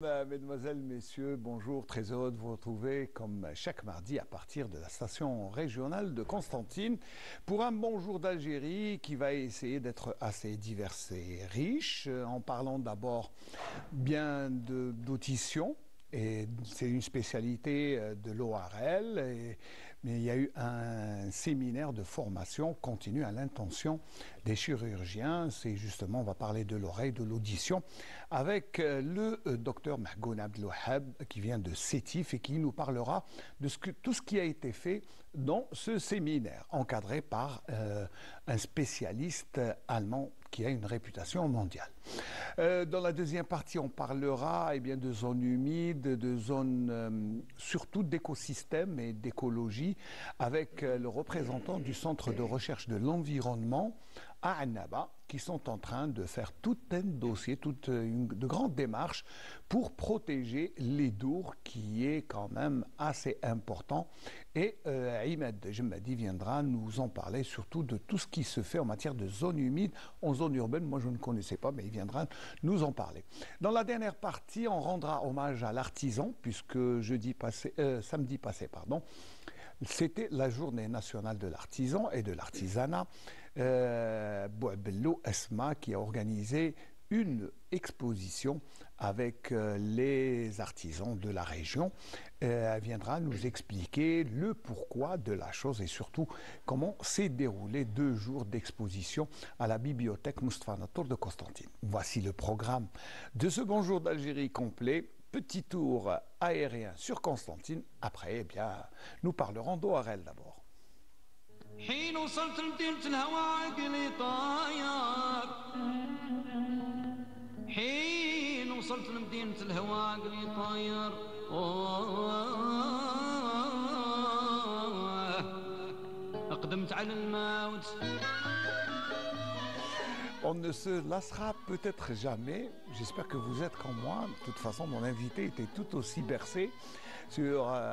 Mesdemoiselles, Messieurs, bonjour, très heureux de vous retrouver comme chaque mardi à partir de la station régionale de Constantine pour un bonjour d'Algérie qui va essayer d'être assez divers et riche en parlant d'abord bien d'audition. Et c'est une spécialité de l'ORL, mais il y a eu un séminaire de formation continue à l'intention des chirurgiens. C'est justement, on va parler de l'oreille, de l'audition, avec le docteur Mahgoun Abdelouaheb qui vient de Sétif et qui nous parlera de tout ce qui a été fait dans ce séminaire, encadré par un spécialiste allemand qui a une réputation mondiale. Dans la deuxième partie, on parlera de zones humides, de zones surtout d'écosystèmes et d'écologie, avec le représentant du Centre de recherche de l'environnement à Annaba, qui sont en train de faire tout un dossier, de grandes démarches pour protéger les Dours, qui est quand même assez important. Et Ahmed Jemmadi viendra nous en parler, surtout de tout ce qui se fait en matière de zones humides, en zone urbaine. Moi, je ne connaissais pas, mais il viendra nous en parler. Dans la dernière partie, on rendra hommage à l'artisan, puisque samedi passé, c'était la journée nationale de l'artisan et de l'artisanat. Bouabello Esma qui a organisé une exposition avec les artisans de la région. Elle viendra nous expliquer le pourquoi de la chose et surtout comment s'est déroulé 2 jours d'exposition à la bibliothèque Moustapha Natour de Constantine. Voici le programme de ce bonjour d'Algérie complet. Petit tour aérien sur Constantine. Après, nous parlerons d'ORL d'abord. حين وصلت لمدينة الهوى عقلي طاير حين وصلت لمدينة الهوى عقلي طاير أقدمت على الموت. On ne se lassera peut-être jamais. J'espère que vous êtes comme moi. De toute façon, mon invité était tout aussi bercé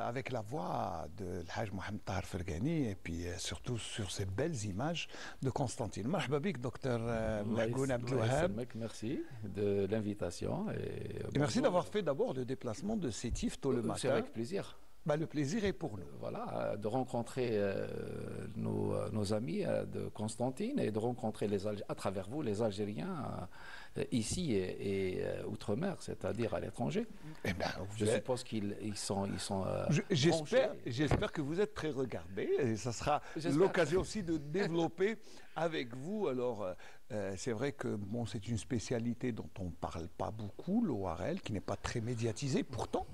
avec la voix de l'Haj Mohamed Tahar Ferghani et puis surtout sur ces belles images de Constantine. Marhaba bik, docteur Mahgoun Abdelouaheb. Merci de l'invitation. Et merci d'avoir fait d'abord le déplacement de Sétif tôt le matin. C'est avec plaisir. Le plaisir est pour nous. Voilà, de rencontrer nos amis de Constantine et de rencontrer à travers vous les Algériens ici et outre-mer, c'est-à-dire à l'étranger. Je suppose qu'ils sont J'espère que vous êtes très regardés et ça sera l'occasion aussi de développer avec vous. Alors, c'est vrai que c'est une spécialité dont on ne parle pas beaucoup, l'ORL, qui n'est pas très médiatisée. Pourtant,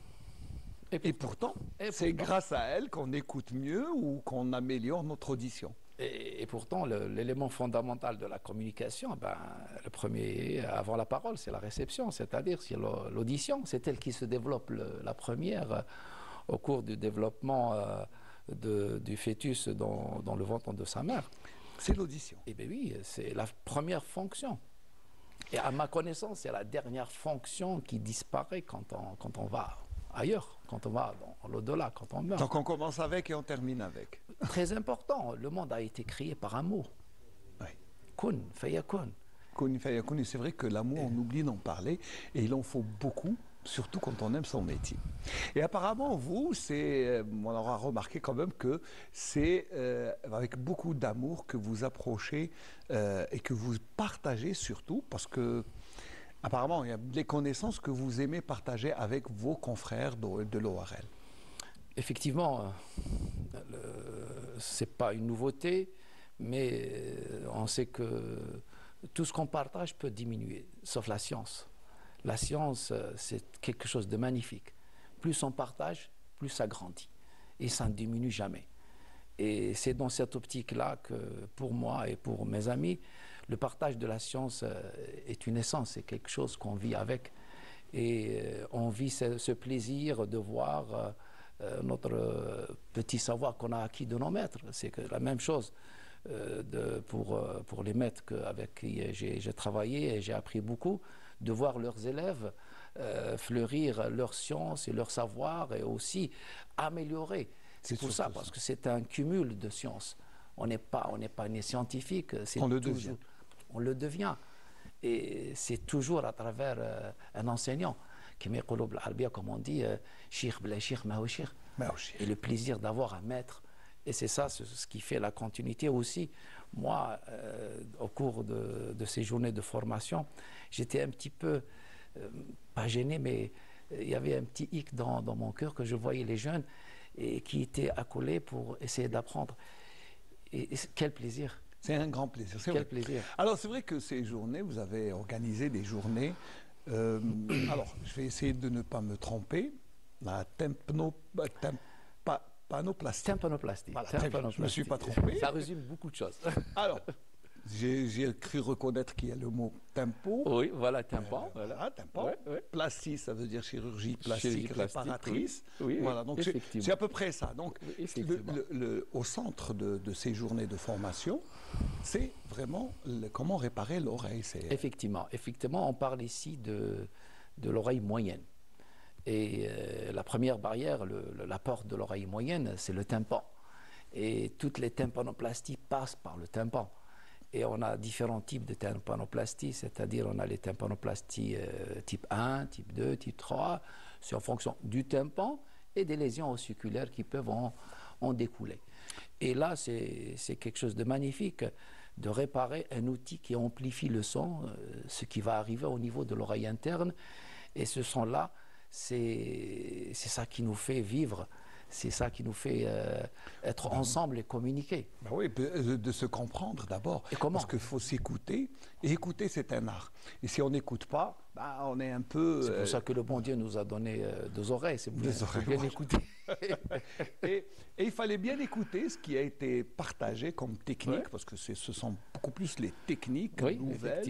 c'est grâce à elle qu'on écoute mieux ou qu'on améliore notre audition. Et pourtant, l'élément fondamental de la communication, le premier avant la parole, c'est la réception, c'est-à-dire c'est l'audition. C'est elle qui se développe la première au cours du développement du fœtus dans le ventre de sa mère. C'est l'audition. Eh bien oui, c'est la première fonction. Et à ma connaissance, c'est la dernière fonction qui disparaît quand on va ailleurs, quand on va dans l'au-delà, quand on meurt. Donc on commence avec et on termine avec. Très important, le monde a été créé par un mot. Oui. Kun fayakun. Kun fayakun, et c'est vrai que l'amour, on oublie d'en parler, et il en faut beaucoup, surtout quand on aime son métier. Et apparemment, vous, on aura remarqué quand même que c'est avec beaucoup d'amour que vous approchez et que vous partagez surtout, parce que apparemment, il y a des connaissances que vous aimez partager avec vos confrères de l'ORL. Effectivement, ce n'est pas une nouveauté, mais on sait que tout ce qu'on partage peut diminuer, sauf la science. La science, c'est quelque chose de magnifique. Plus on partage, plus ça grandit. Et ça ne diminue jamais. Et c'est dans cette optique-là que, pour moi et pour mes amis, le partage de la science est une essence, c'est quelque chose qu'on vit avec. Et on vit ce plaisir de voir notre petit savoir qu'on a acquis de nos maîtres. C'est que la même chose pour les maîtres avec qui j'ai travaillé et j'ai appris beaucoup, de voir leurs élèves fleurir leur science et leur savoir et aussi améliorer. C'est pour ça, parce que c'est un cumul de sciences. On n'est pas né scientifique, on le devient. Et c'est toujours à travers un enseignant comme on dit, et le plaisir d'avoir un maître. Et c'est ça ce qui fait la continuité aussi. Moi, au cours de ces journées de formation, j'étais un petit peu, pas gêné, mais il y avait un petit hic dans mon cœur que je voyais les jeunes et qui étaient accolés pour essayer d'apprendre. Et quel plaisir! C'est un grand plaisir. Quel plaisir! Alors c'est vrai que ces journées, vous avez organisé des journées. Alors je vais essayer de ne pas me tromper. La tympanoplastie. Voilà, je ne me suis pas trompé. Ça résume beaucoup de choses. Alors, j'ai cru reconnaître qu'il y a le mot tempo. Oui, voilà, tympan. Voilà, tympan. Ouais, ouais. Plastie, ça veut dire chirurgie plastique réparatrice. Oui, voilà, donc c'est à peu près ça. Donc, au centre de ces journées de formation, c'est vraiment comment réparer l'oreille. Effectivement, on parle ici de l'oreille moyenne. Et la première barrière, la porte de l'oreille moyenne, c'est le tympan. Et toutes les tympanoplasties passent par le tympan. Et on a différents types de tympanoplasties, c'est-à-dire on a les tympanoplasties type 1, type 2, type 3, c'est en fonction du tympan et des lésions ossiculaires qui peuvent en découler. Et là, c'est quelque chose de magnifique de réparer un outil qui amplifie le son, ce qui va arriver au niveau de l'oreille interne. Et ce son-là, c'est ça qui nous fait vivre. C'est ça qui nous fait être ensemble et communiquer. Ben oui, de se comprendre d'abord. Et comment? Parce qu'il faut s'écouter. Et écouter, c'est un art. Et si on n'écoute pas, ben on est un peu... C'est pour ça que le bon Dieu nous a donné deux oreilles. C'est bien écouter. et il fallait bien écouter ce qui a été partagé comme technique, parce que ce sont beaucoup plus les techniques nouvelles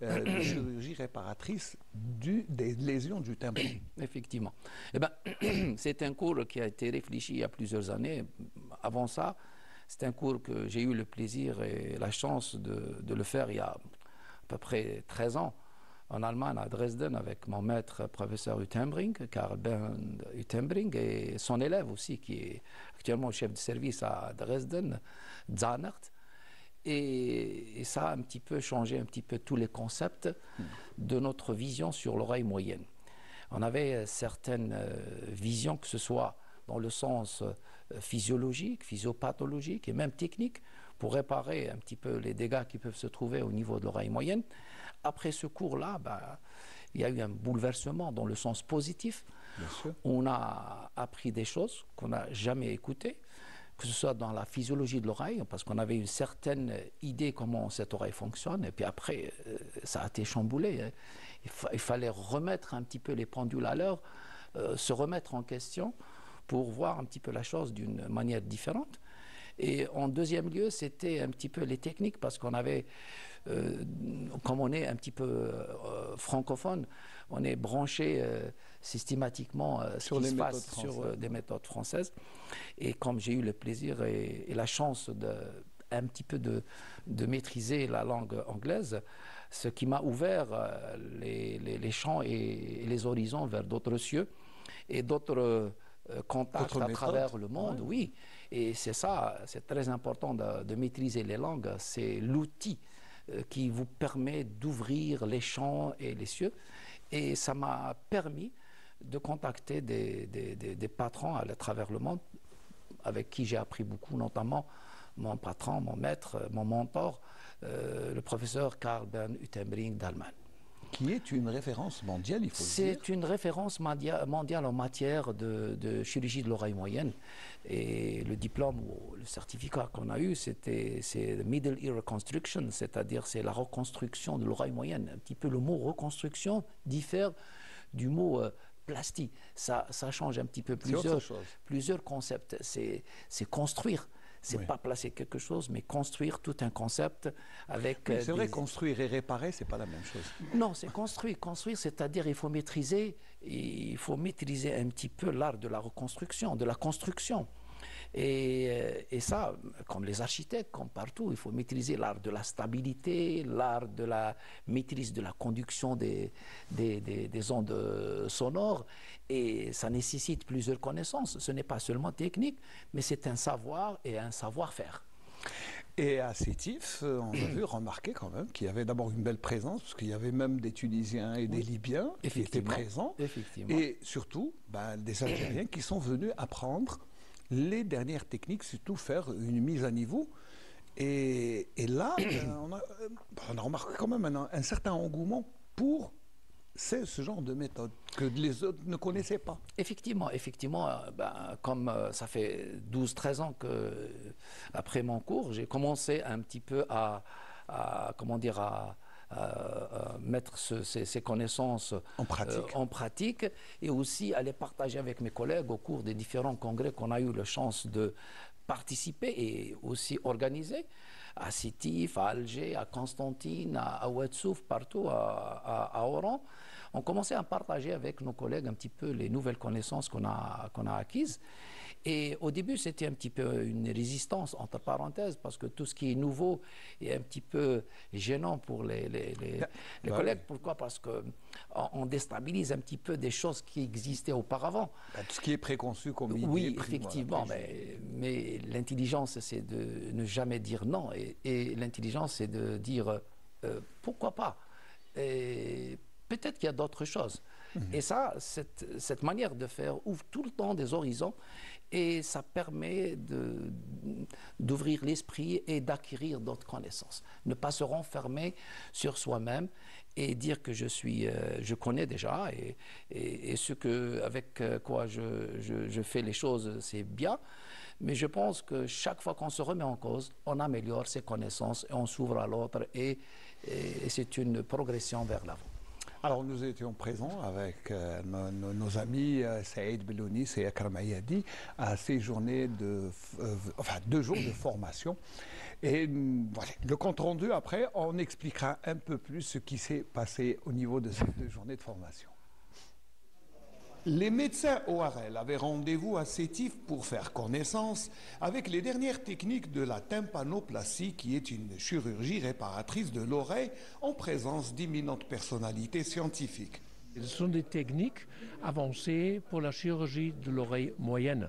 de chirurgie réparatrice des lésions du tympan. Effectivement. Eh ben, c'est un cours qui a été réfléchi il y a plusieurs années. Avant ça, c'est un cours que j'ai eu le plaisir et la chance de le faire il y a à peu près 13 ans. En Allemagne, à Dresden, avec mon maître professeur Utenbring, Karl Bernd Utenbring, et son élève aussi, qui est actuellement chef de service à Dresden, Zahnert. Et ça a un petit peu changé un petit peu tous les concepts de notre vision sur l'oreille moyenne. On avait certaines visions, que ce soit dans le sens physiologique, physiopathologique et même technique, pour réparer un petit peu les dégâts qui peuvent se trouver au niveau de l'oreille moyenne. Après ce cours-là, il y a eu un bouleversement dans le sens positif. Bien sûr. On a appris des choses qu'on n'a jamais écoutées, que ce soit dans la physiologie de l'oreille, parce qu'on avait une certaine idée comment cette oreille fonctionne, et puis après, ça a été chamboulé. Il fallait remettre un petit peu les pendules à l'heure, se remettre en question pour voir un petit peu la chose d'une manière différente. Et en deuxième lieu, c'était un petit peu les techniques, parce qu'on avait, comme on est un petit peu francophone, on est branché systématiquement sur ce qui se passe sur des méthodes françaises. Et comme j'ai eu le plaisir et la chance un petit peu de maîtriser la langue anglaise, ce qui m'a ouvert les champs et les horizons vers d'autres cieux et d'autres contacts à travers le monde, oui. Et c'est ça, c'est très important de maîtriser les langues. C'est l'outil qui vous permet d'ouvrir les champs et les cieux. Et ça m'a permis de contacter des patrons à travers le monde avec qui j'ai appris beaucoup, notamment mon patron, mon maître, mon mentor, le professeur Karl Bernd Utenbring d'Allemagne. Qui est une référence mondiale, il faut le dire. C'est une référence mondiale en matière de chirurgie de l'oreille moyenne. Et le diplôme ou le certificat qu'on a eu, c'est Middle Ear Reconstruction, c'est-à-dire c'est la reconstruction de l'oreille moyenne. Un petit peu le mot reconstruction diffère du mot plastie. Ça change un petit peu plusieurs concepts. C'est construire. C'est pas placer quelque chose, mais construire tout un concept avec... c'est vrai, construire et réparer, c'est pas la même chose. Non, c'est construire. Construire, c'est-à-dire il faut maîtriser un petit peu l'art de la reconstruction, de la construction. Et ça, comme les architectes, comme partout, il faut maîtriser l'art de la stabilité, l'art de la maîtrise de la conduction des ondes sonores. Et ça nécessite plusieurs connaissances. Ce n'est pas seulement technique, mais c'est un savoir et un savoir-faire. Et à Sétif, on a vu remarquer quand même qu'il y avait d'abord une belle présence, parce qu'il y avait même des Tunisiens et des Libyens qui étaient présents, et surtout des Algériens qui sont venus apprendre les dernières techniques, surtout faire une mise à niveau. Et là, on a remarqué quand même un certain engouement pour ce genre de méthode que les autres ne connaissaient pas. Effectivement, comme ça fait 12-13 ans que, après mon cours, j'ai commencé un petit peu à mettre ces connaissances en pratique et aussi à les partager avec mes collègues au cours des différents congrès qu'on a eu la chance de participer et aussi organiser à Sétif, à Alger, à Constantine, à Ouadsouf, partout, à Oran. On commençait à partager avec nos collègues un petit peu les nouvelles connaissances qu'on a acquises. Et au début, c'était un petit peu une résistance, entre parenthèses, parce que tout ce qui est nouveau est un petit peu gênant pour les collègues. Pourquoi? Parce qu'on déstabilise un petit peu des choses qui existaient auparavant. Tout ce qui est préconçu comme idée. Oui, effectivement, mais l'intelligence, c'est de ne jamais dire non. Et l'intelligence, c'est de dire pourquoi pas. Et peut-être qu'il y a d'autres choses. Et ça, cette manière de faire ouvre tout le temps des horizons et ça permet d'ouvrir l'esprit et d'acquérir d'autres connaissances. Ne pas se renfermer sur soi-même et dire que je connais déjà et avec quoi je fais les choses, c'est bien. Mais je pense que chaque fois qu'on se remet en cause, on améliore ses connaissances et on s'ouvre à l'autre et c'est une progression vers l'avant. Alors nous étions présents avec nos amis Saïd Belounis et Akram Ayadi à ces journées 2 jours de formation. Et voilà, le compte rendu après, on expliquera un peu plus ce qui s'est passé au niveau de ces 2 journées de formation. Les médecins ORL avaient rendez-vous à Sétif pour faire connaissance avec les dernières techniques de la tympanoplastie, qui est une chirurgie réparatrice de l'oreille en présence d'imminentes personnalités scientifiques. Ce sont des techniques avancées pour la chirurgie de l'oreille moyenne.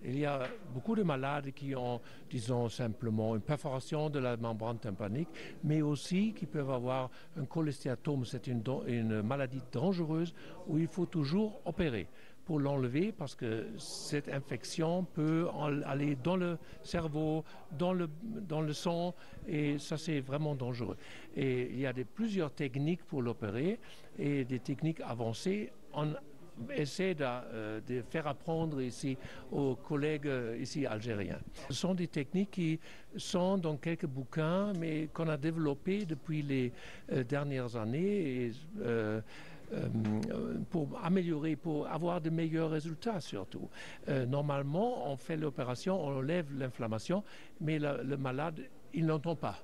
Il y a beaucoup de malades qui ont, disons simplement, une perforation de la membrane tympanique, mais aussi qui peuvent avoir un cholestéatome. C'est une maladie dangereuse où il faut toujours opérer pour l'enlever parce que cette infection peut aller dans le cerveau, dans le sang, et ça c'est vraiment dangereux. Et il y a plusieurs techniques pour l'opérer et des techniques avancées. On essaie de faire apprendre ici aux collègues ici algériens. Ce sont des techniques qui sont dans quelques bouquins, mais qu'on a développées depuis les dernières années pour améliorer, pour avoir de meilleurs résultats surtout. Normalement, on fait l'opération, on enlève l'inflammation, mais le malade, il n'entend pas.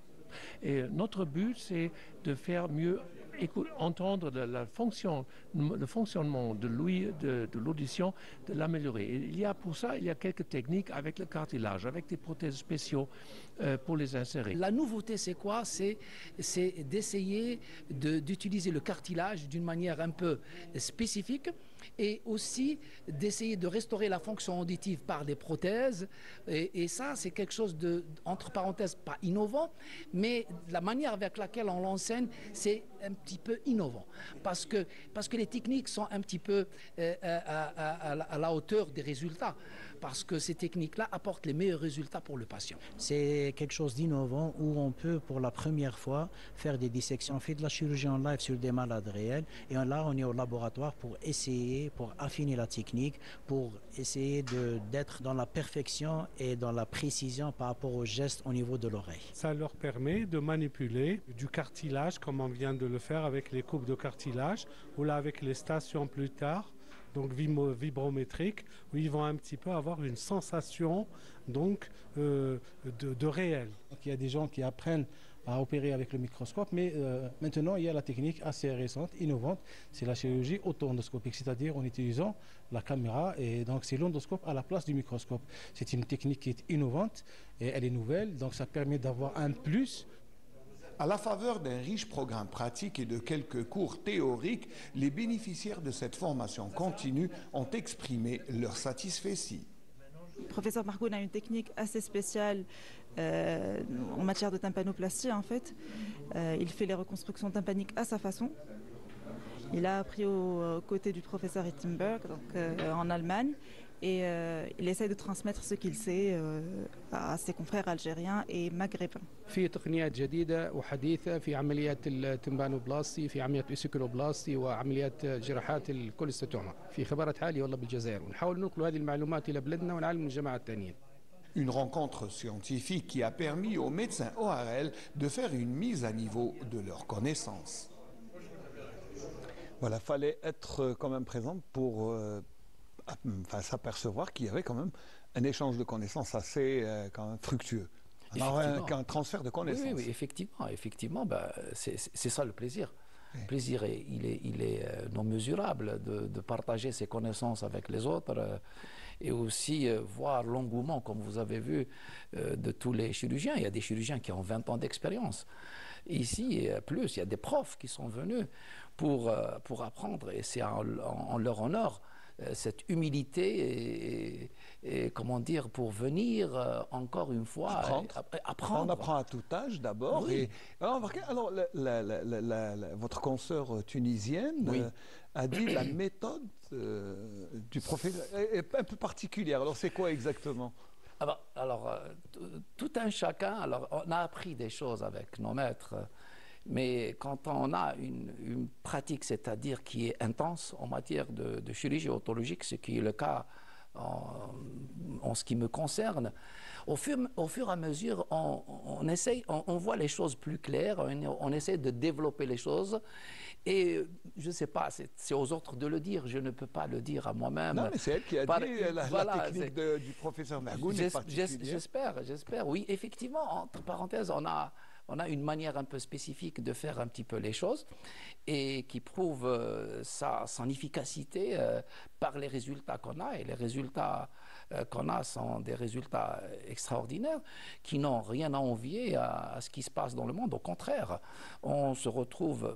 Et notre but, c'est de faire mieux entendre le fonctionnement de l'audition, de l'améliorer. Pour ça, il y a quelques techniques avec le cartilage, avec des prothèses spéciaux pour les insérer. La nouveauté, c'est quoi? C'est d'essayer d'utiliser le cartilage d'une manière un peu spécifique et aussi d'essayer de restaurer la fonction auditive par des prothèses. Et ça, c'est quelque chose entre parenthèses, pas innovant, mais la manière avec laquelle on l'enseigne, c'est un petit peu innovant. Parce que les techniques sont un petit peu à la hauteur des résultats. Parce que ces techniques-là apportent les meilleurs résultats pour le patient. C'est quelque chose d'innovant où on peut pour la première fois faire des dissections. On fait de la chirurgie en live sur des malades réels et là on est au laboratoire pour affiner la technique, pour essayer d'être dans la perfection et dans la précision par rapport aux gestes au niveau de l'oreille. Ça leur permet de manipuler du cartilage comme on vient de le faire avec les coupes de cartilage ou là avec les stations plus tard. Donc vibrométrique, où ils vont un petit peu avoir une sensation donc, de réel. Donc, il y a des gens qui apprennent à opérer avec le microscope, mais maintenant il y a la technique assez récente, innovante, c'est la chirurgie auto-endoscopique, c'est-à-dire en utilisant la caméra, et donc c'est l'endoscope à la place du microscope. C'est une technique qui est innovante et elle est nouvelle, donc ça permet d'avoir un plus. À la faveur d'un riche programme pratique et de quelques cours théoriques, les bénéficiaires de cette formation continue ont exprimé leur satisfaction. Le professeur Margoun a une technique assez spéciale en matière de tympanoplastie en fait. Il fait les reconstructions tympaniques à sa façon. Il a appris aux côtés du professeur Hittenberg en Allemagne et il essaie de transmettre ce qu'il sait à ses confrères algériens et maghrébins. في تقنيات جديدة وحديثة في عمليات التمبانوبلاستي في عمليات الإسيكولوبلاستي وعمليات جراحات الكوليستوما في خبرات عالية والله بالجزائر ونحاول ننقل هذه المعلومات إلى بلدنا ونعلم الجماعة التانيين. Une rencontre scientifique qui a permis aux médecins ORL de faire une mise à niveau de leurs connaissances. Voilà, fallait être quand même présent pour s'apercevoir qu'il y avait quand même un échange de connaissances assez quand même fructueux. Alors, un transfert de connaissances. Oui, effectivement, c'est ça le plaisir. Le plaisir, il est non mesurable de partager ses connaissances avec les autres et aussi voir l'engouement, comme vous avez vu, de tous les chirurgiens. Il y a des chirurgiens qui ont 20 ans d'expérience. Ici, plus, il y a des profs qui sont venus pour apprendre et c'est en leur honneur cette humilité et comment dire, pour venir encore une fois apprendre. On apprend à tout âge d'abord. Oui. Alors, votre consoeur tunisienne a dit la méthode du professeur est un peu particulière. Alors c'est quoi exactement? Alors, tout un chacun, alors on a appris des choses avec nos maîtres. Mais quand on a une pratique, c'est-à-dire qui est intense en matière de chirurgie otologique, ce qui est le cas en ce qui me concerne, au fur et à mesure, on voit les choses plus claires, on essaie de développer les choses. Et je ne sais pas, c'est aux autres de le dire, je ne peux pas le dire à moi-même. Non, mais c'est elle qui a dit la technique du professeur Mergoun est particulière. J'espère, oui. Effectivement, entre parenthèses, on a une manière un peu spécifique de faire un petit peu les choses et qui prouve son efficacité par les résultats qu'on a. Et les résultats qu'on a sont des résultats extraordinaires qui n'ont rien à envier à ce qui se passe dans le monde. Au contraire, on se retrouve...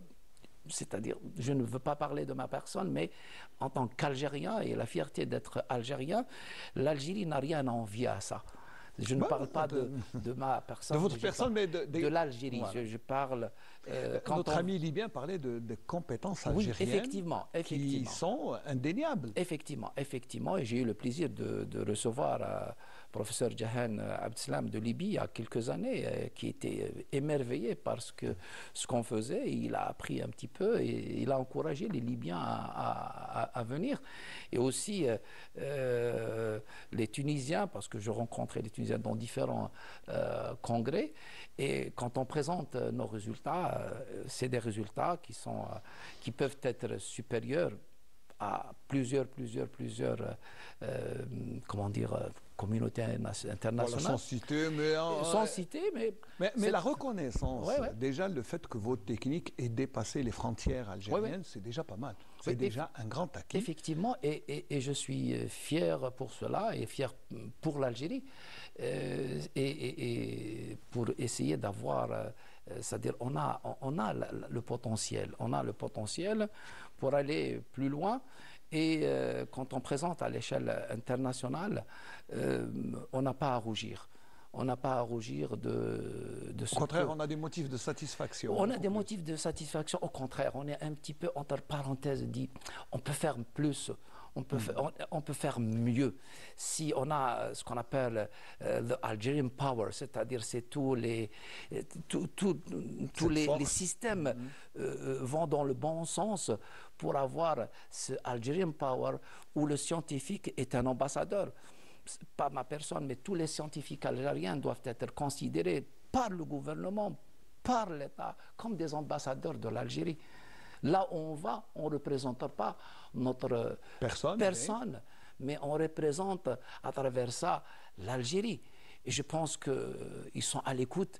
C'est-à-dire, je ne veux pas parler de ma personne, mais en tant qu'Algérien et la fierté d'être Algérien, l'Algérie n'a rien à envier à ça. Je ne parle pas de ma personne. De votre personne, mais de l'Algérie. Voilà. Je parle... Notre ami libyen parlait de compétences algériennes. Oui, effectivement. Qui sont indéniables. Effectivement. Et j'ai eu le plaisir de recevoir professeur Jahan Abdeslam de Libye il y a quelques années, qui était émerveillé par ce qu'on faisait. Il a appris un petit peu et il a encouragé les Libyens à venir. Et aussi les Tunisiens, parce que je rencontrais les Tunisiens dans différents congrès. Et quand on présente nos résultats, c'est des résultats qui peuvent être supérieurs à plusieurs comment dire, communautés internationales. Voilà, sans citer, mais la reconnaissance, déjà le fait que votre technique ait dépassé les frontières algériennes, c'est déjà pas mal. C'est déjà un grand acquis. Effectivement, et je suis fier pour cela et fier pour l'Algérie et pour essayer d'avoir, c'est-à-dire on a le potentiel, pour aller plus loin. Et quand on présente à l'échelle internationale, on n'a pas à rougir. On n'a pas à rougir de ce. Au contraire, on a des motifs de satisfaction. On a des motifs de satisfaction. Au contraire, on est un petit peu entre parenthèses dit, on peut faire plus. On peut faire mieux si on a ce qu'on appelle the Algerian power, c'est-à-dire c'est tous les systèmes vont dans le bon sens pour avoir ce Algerian power où le scientifique est un ambassadeur. Pas ma personne, mais tous les scientifiques algériens doivent être considérés par le gouvernement, par l'État, comme des ambassadeurs de l'Algérie. Là où on va, on ne représente pas notre personne, mais on représente à travers ça l'Algérie. Et je pense qu'ils sont à l'écoute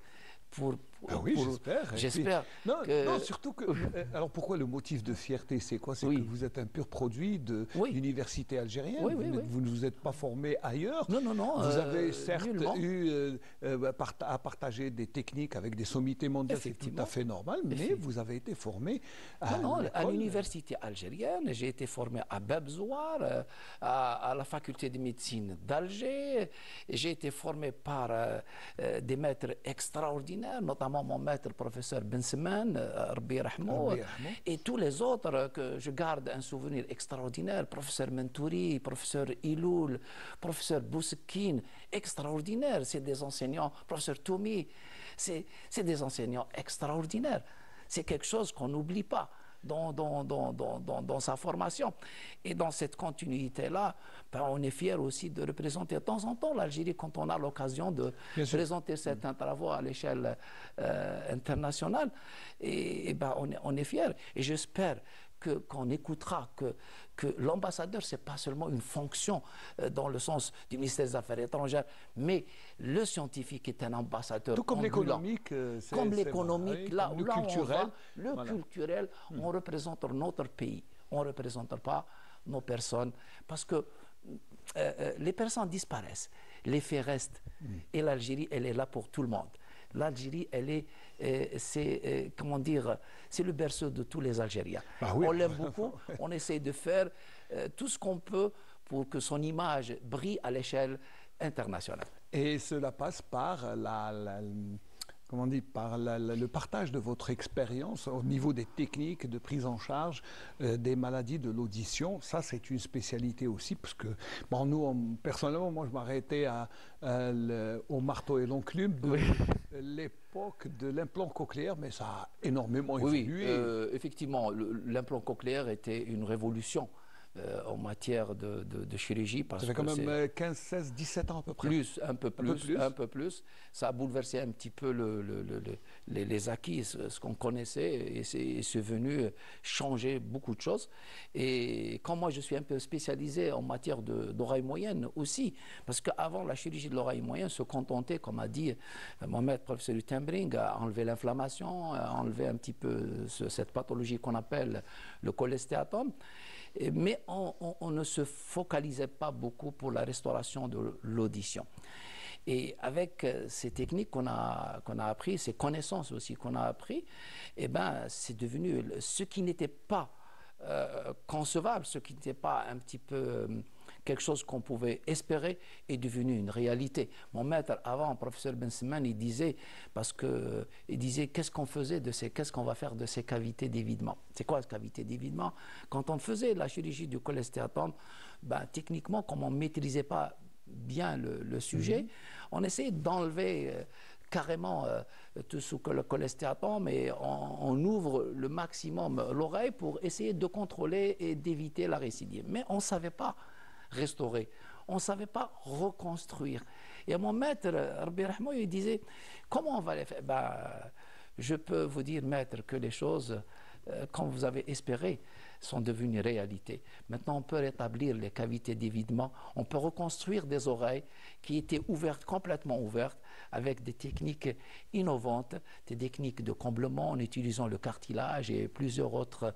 Ah oui, j'espère. J'espère. Non, surtout que. Alors pourquoi le motif de fierté? C'est quoi? C'est que vous êtes un pur produit de l'université algérienne. Vous ne vous êtes pas formé ailleurs. Non, non, non. Vous avez certes eu à partager des techniques avec des sommités mondiales, c'est tout à fait normal, mais vous avez été formé à l'université algérienne. J'ai été formé à Babzouar, à la faculté de médecine d'Alger. J'ai été formé par des maîtres extraordinaires, notamment mon maître professeur Ben Seman, Rabbi Rahmo, et tous les autres que je garde un souvenir extraordinaire, professeur Mentouri, professeur Iloul, professeur Boussekine, extraordinaire, c'est des enseignants, professeur Toumi, c'est des enseignants extraordinaires. C'est quelque chose qu'on n'oublie pas dans sa formation. Et dans cette continuité-là, on est fiers aussi de représenter de temps en temps l'Algérie quand on a l'occasion de présenter certains travaux à l'échelle internationale. Et on est fiers. Et j'espère qu'on écoutera que l'ambassadeur, ce n'est pas seulement une fonction dans le sens du ministère des Affaires étrangères, mais le scientifique est un ambassadeur. Tout comme l'économique. Comme l'économique, là où culturel. Le culturel, on représente notre pays. On ne représente pas nos personnes parce que les personnes disparaissent, les faits restent. Et l'Algérie, elle est là pour tout le monde. L'Algérie, comment dire, c'est le berceau de tous les Algériens. On l'aime beaucoup, on essaie de faire tout ce qu'on peut pour que son image brille à l'échelle internationale. Et cela passe par le partage de votre expérience au niveau des techniques de prise en charge des maladies de l'audition. Ça, c'est une spécialité aussi, parce que, personnellement, moi, je m'arrêtais au marteau et l'enclume de l'époque de l'implant cochléaire, mais ça a énormément évolué. Oui, effectivement, l'implant cochléaire était une révolution en matière de chirurgie. Parce ça fait quand même 15, 16, 17 ans à peu près. Un peu plus. Ça a bouleversé un petit peu les acquis, ce qu'on connaissait, et c'est venu changer beaucoup de choses. Et quand moi je suis un peu spécialisé en matière d'oreille moyenne aussi, parce qu'avant la chirurgie de l'oreille moyenne se contentait, comme a dit mon maître professeur Utenbring, à enlever l'inflammation, à enlever un petit peu cette pathologie qu'on appelle le cholestéatome. Mais on ne se focalisait pas beaucoup pour la restauration de l'audition. Et avec ces techniques qu'on a appris, ces connaissances aussi qu'on a appris, c'est devenu ce qui n'était pas concevable, ce qui n'était pas un petit peu quelque chose qu'on pouvait espérer, est devenu une réalité. Mon maître avant, professeur Ben Seman, il disait qu'est-ce qu'on va faire de ces cavités d'évidement. C'est quoi cette cavité d'évidement? Quand on faisait la chirurgie du cholestéatome, techniquement, comme on ne maîtrisait pas bien le sujet, on essayait d'enlever carrément tout sous le cholestéatome et on ouvre le maximum l'oreille pour essayer de contrôler et d'éviter la récidive. Mais on ne savait pas restaurer, on ne savait pas reconstruire. Et mon maître, Rabbi Rahmo, il disait, comment on va les faire? Je peux vous dire, maître, que les choses, comme vous avez espéré, sont devenues réalité. Maintenant, on peut rétablir les cavités d'évidement, on peut reconstruire des oreilles qui étaient ouvertes, complètement ouvertes, avec des techniques innovantes, des techniques de comblement en utilisant le cartilage et plusieurs autres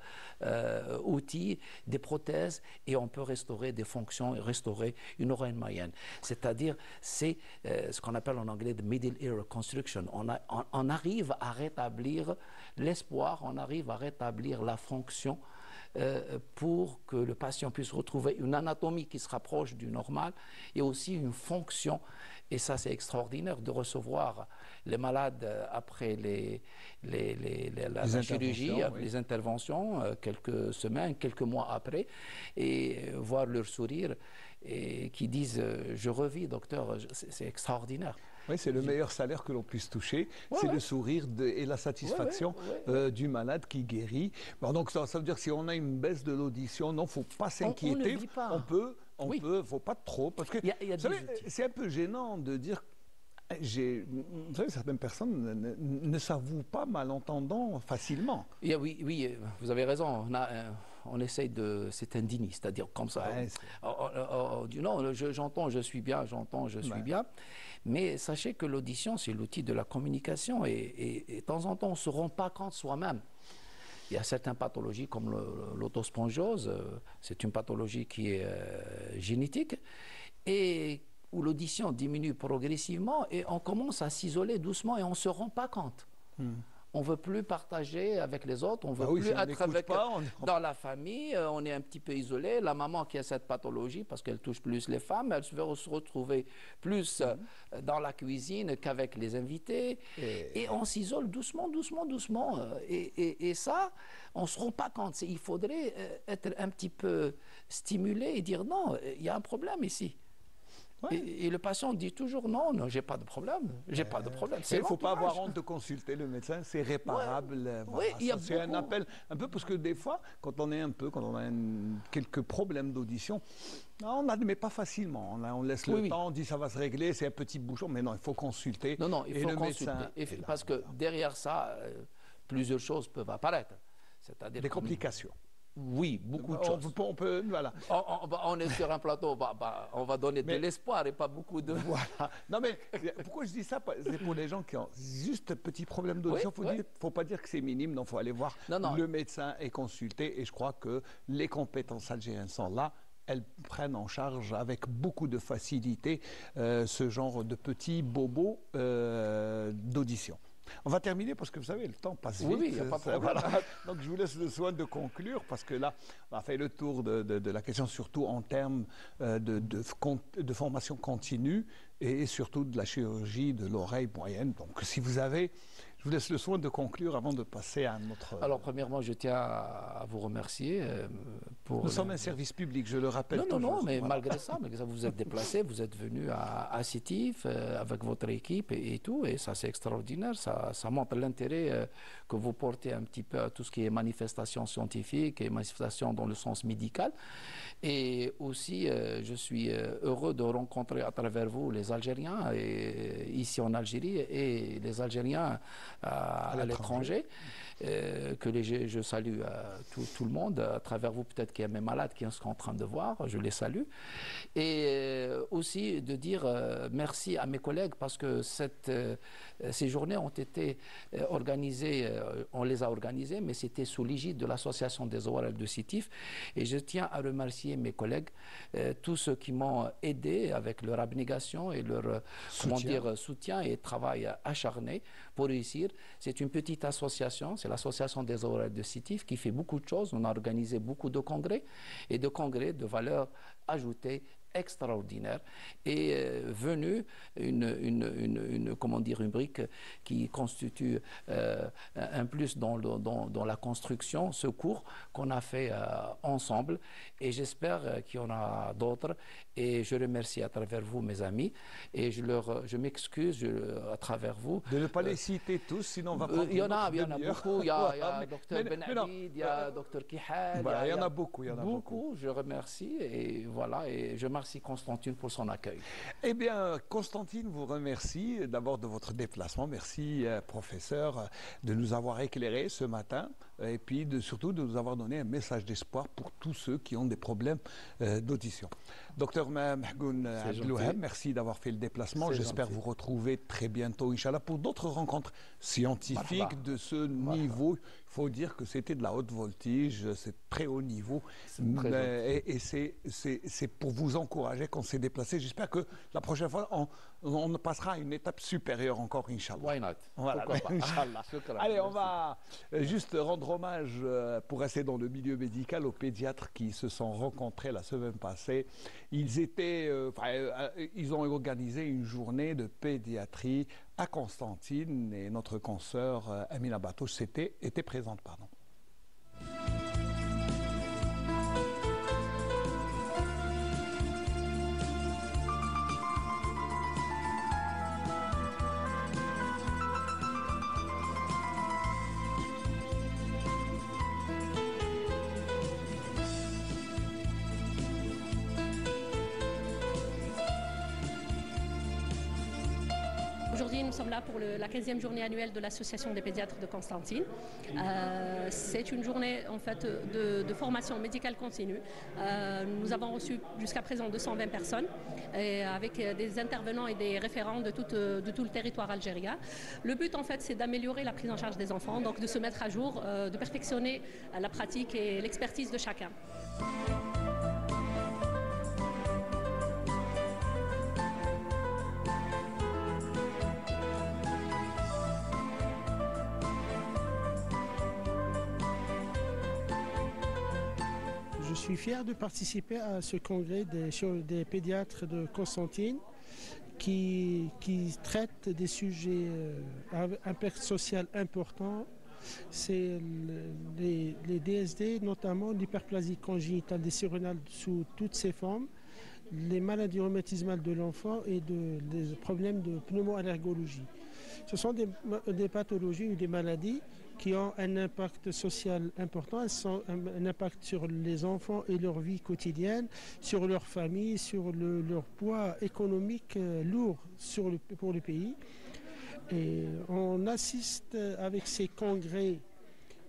outils, des prothèses, et on peut restaurer des fonctions et restaurer une oreille moyenne. C'est-à-dire, c'est ce qu'on appelle en anglais the middle ear reconstruction. On arrive à rétablir l'espoir, on arrive à rétablir la fonction pour que le patient puisse retrouver une anatomie qui se rapproche du normal et aussi une fonction. Et ça, c'est extraordinaire de recevoir les malades après la chirurgie, les interventions, quelques semaines, quelques mois après, et voir leur sourire et qui disent « je revis, docteur », c'est extraordinaire. Oui, c'est le meilleur salaire que l'on puisse toucher, c'est le sourire et la satisfaction du malade qui guérit. Bon, donc ça veut dire que si on a une baisse de l'audition, non, il ne faut pas s'inquiéter. On peut, faut pas trop, parce que c'est un peu gênant de dire. Vous savez, certaines personnes ne s'avouent pas malentendants facilement. Oui, vous avez raison. On essaye de... C'est indigné, c'est-à-dire comme ça. Non, j'entends, je suis bien, j'entends, je suis bien. Mais sachez que l'audition, c'est l'outil de la communication et de temps en temps, on ne se rend pas compte soi-même. Il y a certaines pathologies comme l'autospongiose, c'est une pathologie qui est génétique et où l'audition diminue progressivement et on commence à s'isoler doucement et on ne se rend pas compte. On ne veut plus partager avec les autres, on ne veut plus si être avec, pas, dans la famille, on est un petit peu isolé. La maman qui a cette pathologie, parce qu'elle touche plus les femmes, elle veut se retrouver plus dans la cuisine qu'avec les invités. Et on s'isole doucement. Et ça, on ne se rend pas compte. Il faudrait être un petit peu stimulé et dire non, il y a un problème ici. Ouais. Et le patient dit toujours non, j'ai pas de problème, j'ai pas de problème. Il ne faut pas avoir honte de consulter le médecin, c'est réparable. Ouais. Voilà. C'est un appel un peu parce que des fois, quand on a quelques problèmes d'audition, on n'admet pas facilement. On laisse le temps, on dit ça va se régler, c'est un petit bouchon, mais non, il faut consulter. Non, il faut consulter. Parce que derrière ça, plusieurs choses peuvent apparaître. C'est-à-dire des complications. Oui, beaucoup de choses. Voilà. On est sur un plateau, on va donner de l'espoir et pas beaucoup de... Voilà. Non mais, pourquoi je dis ça? C'est pour les gens qui ont juste un petit problème d'audition. Il ne faut pas dire que c'est minime, il faut aller voir le médecin et consulter. Et je crois que les compétences algériennes sont là. Elles prennent en charge avec beaucoup de facilité ce genre de petits bobos d'audition. On va terminer parce que vous savez, le temps passe vite. Oui, il n'y a pas de problème. Voilà. Donc je vous laisse le soin de conclure parce que là, on a fait le tour de la question, surtout en termes de formation continue et surtout de la chirurgie de l'oreille moyenne. Donc si vous avez... Je vous laisse le soin de conclure avant de passer à un autre... Alors, premièrement, je tiens à vous remercier pour... Nous sommes un service public, je le rappelle toujours. Non, mais malgré ça, vous vous êtes déplacé, vous êtes venu à Sétif avec votre équipe et tout, et ça, c'est extraordinaire. Ça montre l'intérêt que vous portez un petit peu à tout ce qui est manifestation scientifique et manifestation dans le sens médical. Et aussi, je suis heureux de rencontrer à travers vous les Algériens ici en Algérie et les Algériens à l'étranger, que je salue tout le monde, à travers vous peut-être qu'il y a mes malades qui sont en train de voir, je les salue. Et aussi de dire merci à mes collègues parce que ces journées ont été organisées, on les a organisées, mais c'était sous l'égide de l'association des ORL de Sétif. Et je tiens à remercier mes collègues, tous ceux qui m'ont aidé avec leur abnégation et leur soutien et travail acharné pour réussir. C'est une petite association, c'est l'association des ORL de Sétif qui fait beaucoup de choses. On a organisé beaucoup de congrès et de congrès de valeur ajoutée extraordinaire et venu une brique qui constitue un plus dans la construction, ce cours qu'on a fait ensemble et j'espère qu'il y en a d'autres et je remercie à travers vous mes amis et je m'excuse à travers vous de ne pas les citer tous, sinon on va prendre il y en a beaucoup, il y a Dr Ben Abid, il y a Dr Kihal, il y en a beaucoup, je remercie et voilà, et je remercie Constantine pour son accueil. Eh bien, Constantine vous remercie d'abord de votre déplacement. Merci, professeur, de nous avoir éclairés ce matin et puis surtout de nous avoir donné un message d'espoir pour tous ceux qui ont des problèmes d'audition. Docteur Mahgoun Abdelouhab, merci d'avoir fait le déplacement. J'espère vous retrouver très bientôt, Inch'Allah, pour d'autres rencontres scientifiques de ce niveau. Il faut dire que c'était de la haute voltige, c'est très haut niveau. Et c'est pour vous encourager qu'on s'est déplacé. J'espère que la prochaine fois, on passera à une étape supérieure encore, Inch'Allah. Why not? Voilà, Inch'Allah. Allez, on va juste rendre hommage, pour rester dans le milieu médical, aux pédiatres qui se sont rencontrés la semaine passée. Ils ont organisé une journée de pédiatrie à Constantine et notre consoeur Amina Batouche était présente. Aujourd'hui, nous sommes là pour la 15e journée annuelle de l'Association des pédiatres de Constantine. C'est une journée en fait de formation médicale continue. Nous avons reçu jusqu'à présent 220 personnes et avec des intervenants et des référents de tout le territoire algérien. Le but en fait c'est d'améliorer la prise en charge des enfants, donc de se mettre à jour, de perfectionner la pratique et l'expertise de chacun. Je suis fier de participer à ce congrès des pédiatres de Constantine qui traite des sujets à impact social important. C'est les DSD, notamment l'hyperplasie congénitale décérébrale sous toutes ses formes, les maladies rhumatismales de l'enfant et des problèmes de pneumoallergologie. Ce sont des pathologies ou des maladies qui ont un impact social important, elles ont un impact sur les enfants et leur vie quotidienne, sur leur famille, sur leur poids économique lourd pour le pays. Et on assiste avec ces congrès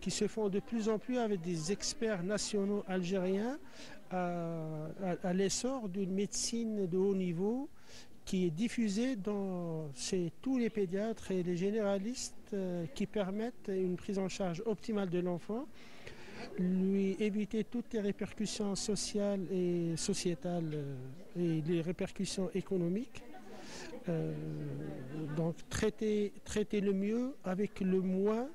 qui se font de plus en plus avec des experts nationaux algériens à l'essor d'une médecine de haut niveau qui est diffusée chez tous les pédiatres et les généralistes qui permettent une prise en charge optimale de l'enfant, lui éviter toutes les répercussions sociales et sociétales et les répercussions économiques. Donc traiter le mieux avec le moins,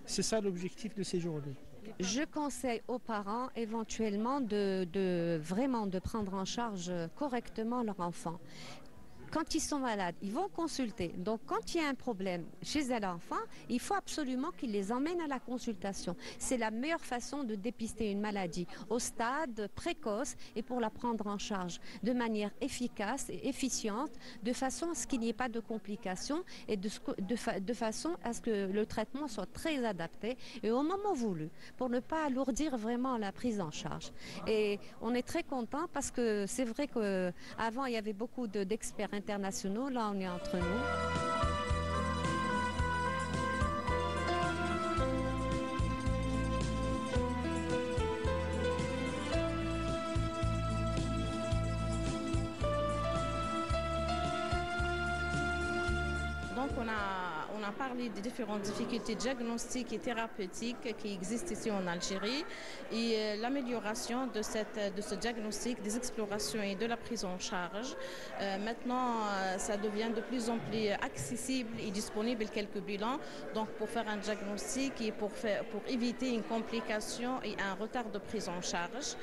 c'est ça l'objectif de ces journées. Je conseille aux parents éventuellement vraiment de prendre en charge correctement leur enfant. Quand ils sont malades, ils vont consulter. Donc, quand il y a un problème chez un enfant, il faut absolument qu'ils les emmènent à la consultation. C'est la meilleure façon de dépister une maladie au stade précoce et pour la prendre en charge de manière efficace et efficiente, de façon à ce qu'il n'y ait pas de complications et de façon à ce que le traitement soit très adapté et au moment voulu, pour ne pas alourdir vraiment la prise en charge. Et on est très content parce que c'est vrai qu'avant, il y avait beaucoup d'experts internationaux, là on est entre nous. Donc on a parlé des différentes difficultés diagnostiques et thérapeutiques qui existent ici en Algérie et l'amélioration de ce diagnostic, des explorations et de la prise en charge. Maintenant, ça devient de plus en plus accessible et disponible quelques bilans donc pour faire un diagnostic et pour éviter une complication et un retard de prise en charge.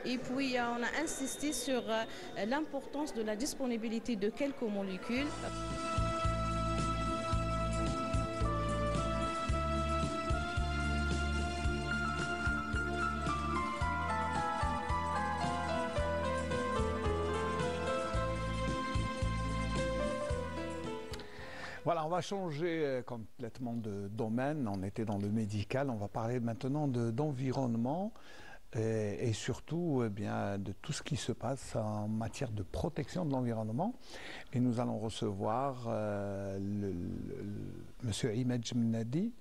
Et puis on a insisté sur l'importance de la disponibilité de quelques molécules. Voilà, on va changer complètement de domaine. On était dans le médical, on va parler maintenant d'environnement et surtout de tout ce qui se passe en matière de protection de l'environnement. Et nous allons recevoir Monsieur Imad Jemnadi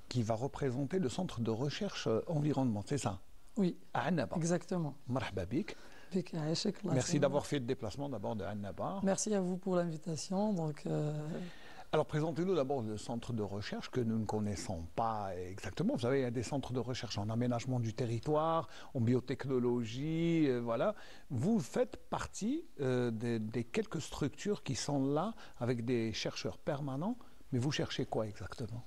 qui va représenter le centre de recherche environnement, c'est ça? Oui, à Annaba. Exactement. Marhaba bik. Merci d'avoir fait le déplacement d'abord de Annaba. Merci à vous pour l'invitation. Alors, présentez-nous d'abord le centre de recherche que nous ne connaissons pas exactement. Vous savez, il y a des centres de recherche en aménagement du territoire, en biotechnologie, voilà. Vous faites partie des quelques structures qui sont là avec des chercheurs permanents, mais vous cherchez quoi exactement?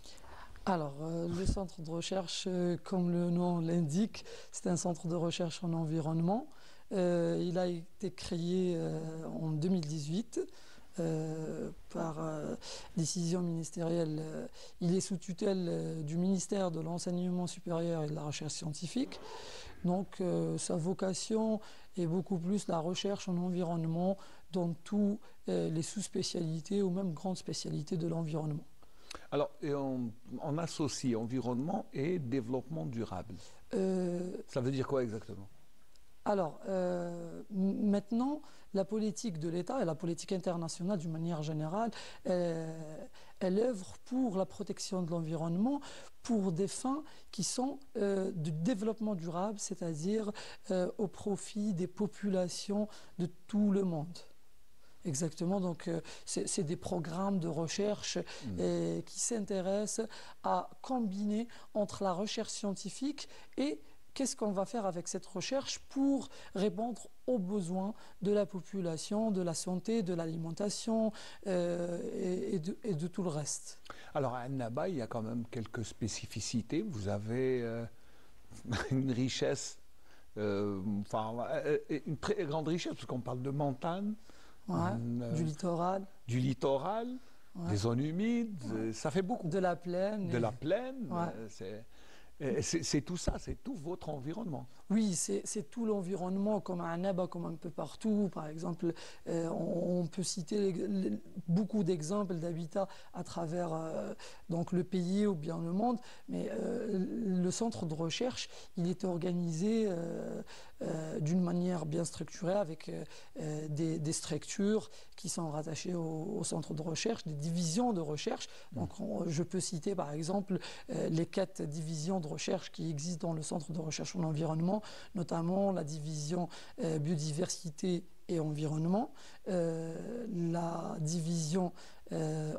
Alors, le centre de recherche, comme le nom l'indique, c'est un centre de recherche en environnement. Il a été créé en 2018. Par décision ministérielle. Il est sous tutelle du ministère de l'Enseignement supérieur et de la Recherche scientifique. Donc sa vocation est beaucoup plus la recherche en environnement dans tous les sous-spécialités ou même grandes spécialités de l'environnement. Alors, on associe environnement et développement durable. Ça veut dire quoi exactement ? Alors, maintenant, la politique de l'État et la politique internationale d'une manière générale, elle œuvre pour la protection de l'environnement pour des fins qui sont du développement durable, c'est-à-dire au profit des populations de tout le monde. Exactement, donc c'est des programmes de recherche qui s'intéressent à combiner entre la recherche scientifique et qu'est-ce qu'on va faire avec cette recherche pour répondre aux besoins de la population, de la santé, de l'alimentation et de tout le reste. Alors à Annaba, il y a quand même quelques spécificités. Vous avez une richesse, une très grande richesse, parce qu'on parle de montagne. Du littoral. Du littoral, des zones humides, ça fait beaucoup. De la plaine. De la plaine, c'est tout ça, c'est tout votre environnement. Oui, c'est tout l'environnement, comme à Annaba, comme un peu partout. Par exemple, on peut citer beaucoup d'exemples d'habitats à travers donc le pays ou bien le monde, mais le centre de recherche, il est organisé d'une manière bien structurée avec des structures qui sont rattachées au centre de recherche, des divisions de recherche. Donc je peux citer par exemple les 4 divisions de recherche qui existent dans le centre de recherche en environnement, notamment la division biodiversité et environnement, la division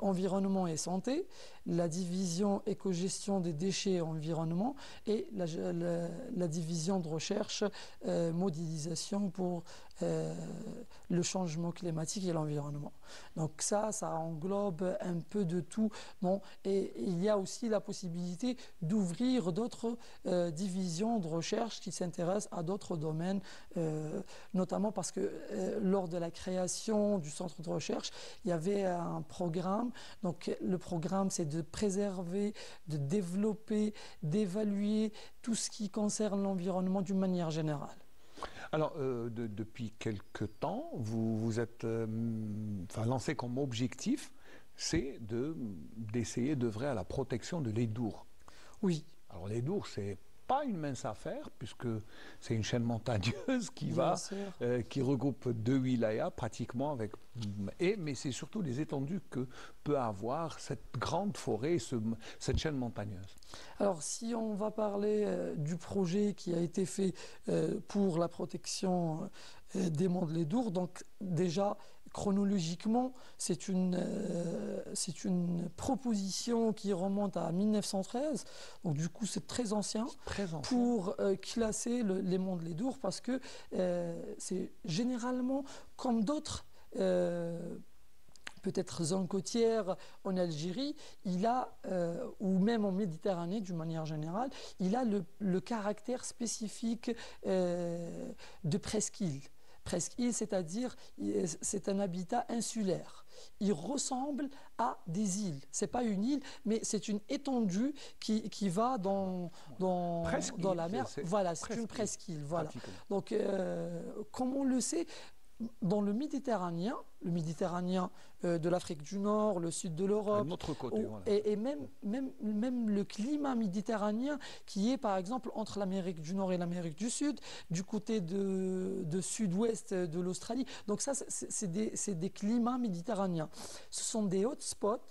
environnement et santé, la division éco-gestion des déchets et environnement et la division de recherche modélisation pour le changement climatique et l'environnement. Donc ça englobe un peu de tout. Bon, et il y a aussi la possibilité d'ouvrir d'autres divisions de recherche qui s'intéressent à d'autres domaines, notamment parce que lors de la création du centre de recherche, il y avait un programme. Donc le programme, c'est de préserver, de développer, d'évaluer tout ce qui concerne l'environnement d'une manière générale. Alors, depuis quelque temps, vous êtes lancé comme objectif, c'est d'essayer d'œuvrer à la protection de l'Edour. Oui. Alors l'Edour, c'est pas une mince affaire, puisque c'est une chaîne montagneuse qui regroupe 2 wilayas pratiquement, mais c'est surtout les étendues que peut avoir cette grande forêt, cette chaîne montagneuse. Alors si on va parler du projet qui a été fait pour la protection des monts de l'Edour, donc déjà chronologiquement, c'est une proposition qui remonte à 1913, donc du coup c'est très ancien, pour classer les monts de l'Edour, parce que c'est généralement comme d'autres peut-être zones côtières en Algérie, il a, ou même en Méditerranée d'une manière générale, il a le caractère spécifique de presqu'île. Presqu'île, c'est-à-dire c'est un habitat insulaire. Il ressemble à des îles. Ce n'est pas une île, mais c'est une étendue qui va dans la mer. Voilà, c'est une presqu'île. Voilà. Donc, comme on le sait, dans le Méditerranéen de l'Afrique du Nord, le sud de l'Europe, et même le climat méditerranéen qui est par exemple entre l'Amérique du Nord et l'Amérique du Sud, du côté de sud-ouest de l'Australie. Donc ça, c'est des climats méditerranéens. Ce sont des hotspots,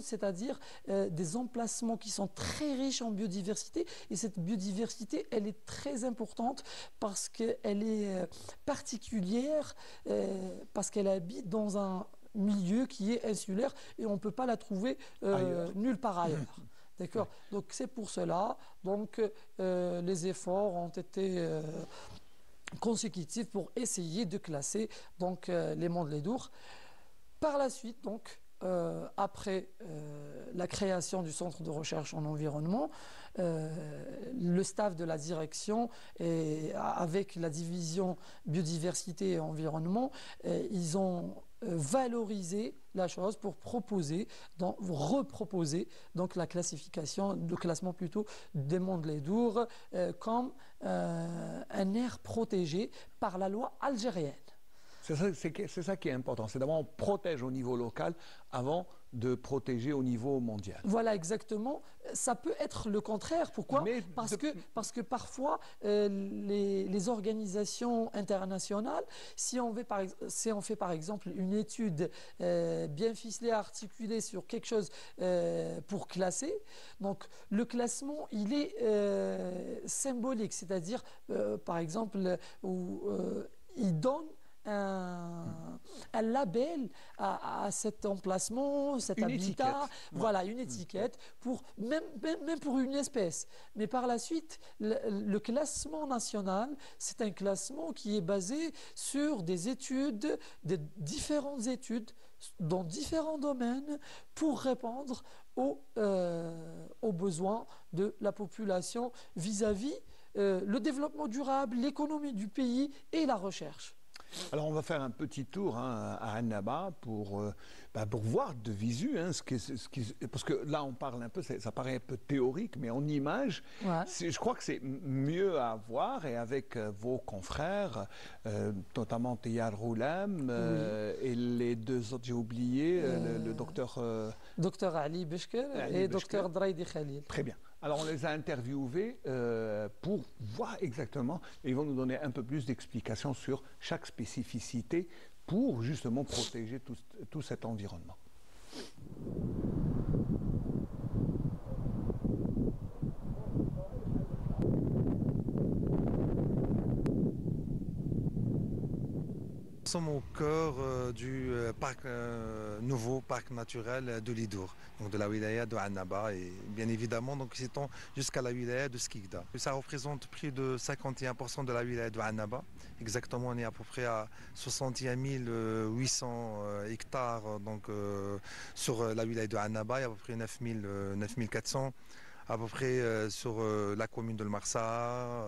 c'est-à-dire des emplacements qui sont très riches en biodiversité, et cette biodiversité, elle est très importante parce qu'elle est particulière, parce qu'elle habite dans un milieu qui est insulaire et on ne peut pas la trouver nulle part ailleurs. D'accord. Donc c'est pour cela donc les efforts ont été consécutifs pour essayer de classer donc les monts de l'Edour. Par la suite donc après la création du centre de recherche en environnement, le staff de la direction et avec la division biodiversité et environnement, ils ont valorisé la chose pour reproposer donc la classification, le classement plutôt des monts de l'Edour comme un aire protégé par la loi algérienne. C'est ça qui est important, c'est d'abord on protège au niveau local avant de protéger au niveau mondial. Voilà, exactement. Ça peut être le contraire. Pourquoi? Parce que parfois, les organisations internationales, si on fait par exemple une étude bien ficelée, articulée sur quelque chose pour classer, donc le classement, il est symbolique, c'est-à-dire, par exemple, où il donne un label à cet emplacement, cet habitat, voilà, une étiquette, pour, même pour une espèce. Mais par la suite, le classement national, c'est un classement qui est basé sur des études, des différentes études dans différents domaines pour répondre aux besoins de la population vis-à-vis le développement durable, l'économie du pays et la recherche. Alors on va faire un petit tour à Annaba pour voir de visu, parce que là on parle un peu, ça paraît un peu théorique, mais en image, je crois que c'est mieux à voir, et avec vos confrères, notamment Tayar Roulam et les deux autres, j'ai oublié, le docteur... Docteur Ali Beshker et docteur Draidi Khalil. Très bien. Alors on les a interviewés pour voir exactement, et ils vont nous donner un peu plus d'explications sur chaque spécificité pour justement protéger tout cet environnement. Nous sommes au cœur du nouveau parc naturel de Lidour, donc de la wilaya de Annaba, et bien évidemment donc s'étend jusqu'à la wilaya de Skikda. Ça représente plus de 51% de la wilaya de Annaba. Exactement, on est à peu près à 61 800 hectares donc, sur la wilaya de Annaba, et à peu près 9 400 à peu près sur la commune de Marsa,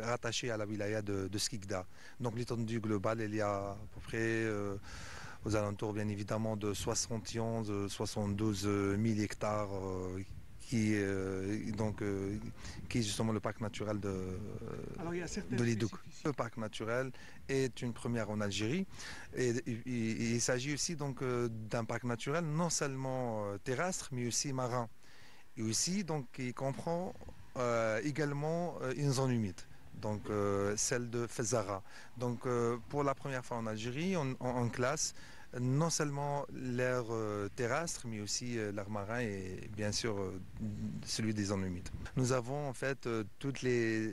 rattachée à la wilaya de Skikda. Donc l'étendue globale, il y a à peu près aux alentours bien évidemment de 72 000 hectares qui est justement le parc naturel de Lidouk. Le parc naturel est une première en Algérie, et il s'agit aussi donc d'un parc naturel non seulement terrestre mais aussi marin. Et aussi, donc, il comprend également une zone humide, donc celle de Fezara. Donc, pour la première fois en Algérie, on classe non seulement l'air terrestre, mais aussi l'air marin et bien sûr celui des zones humides. Nous avons en fait tous les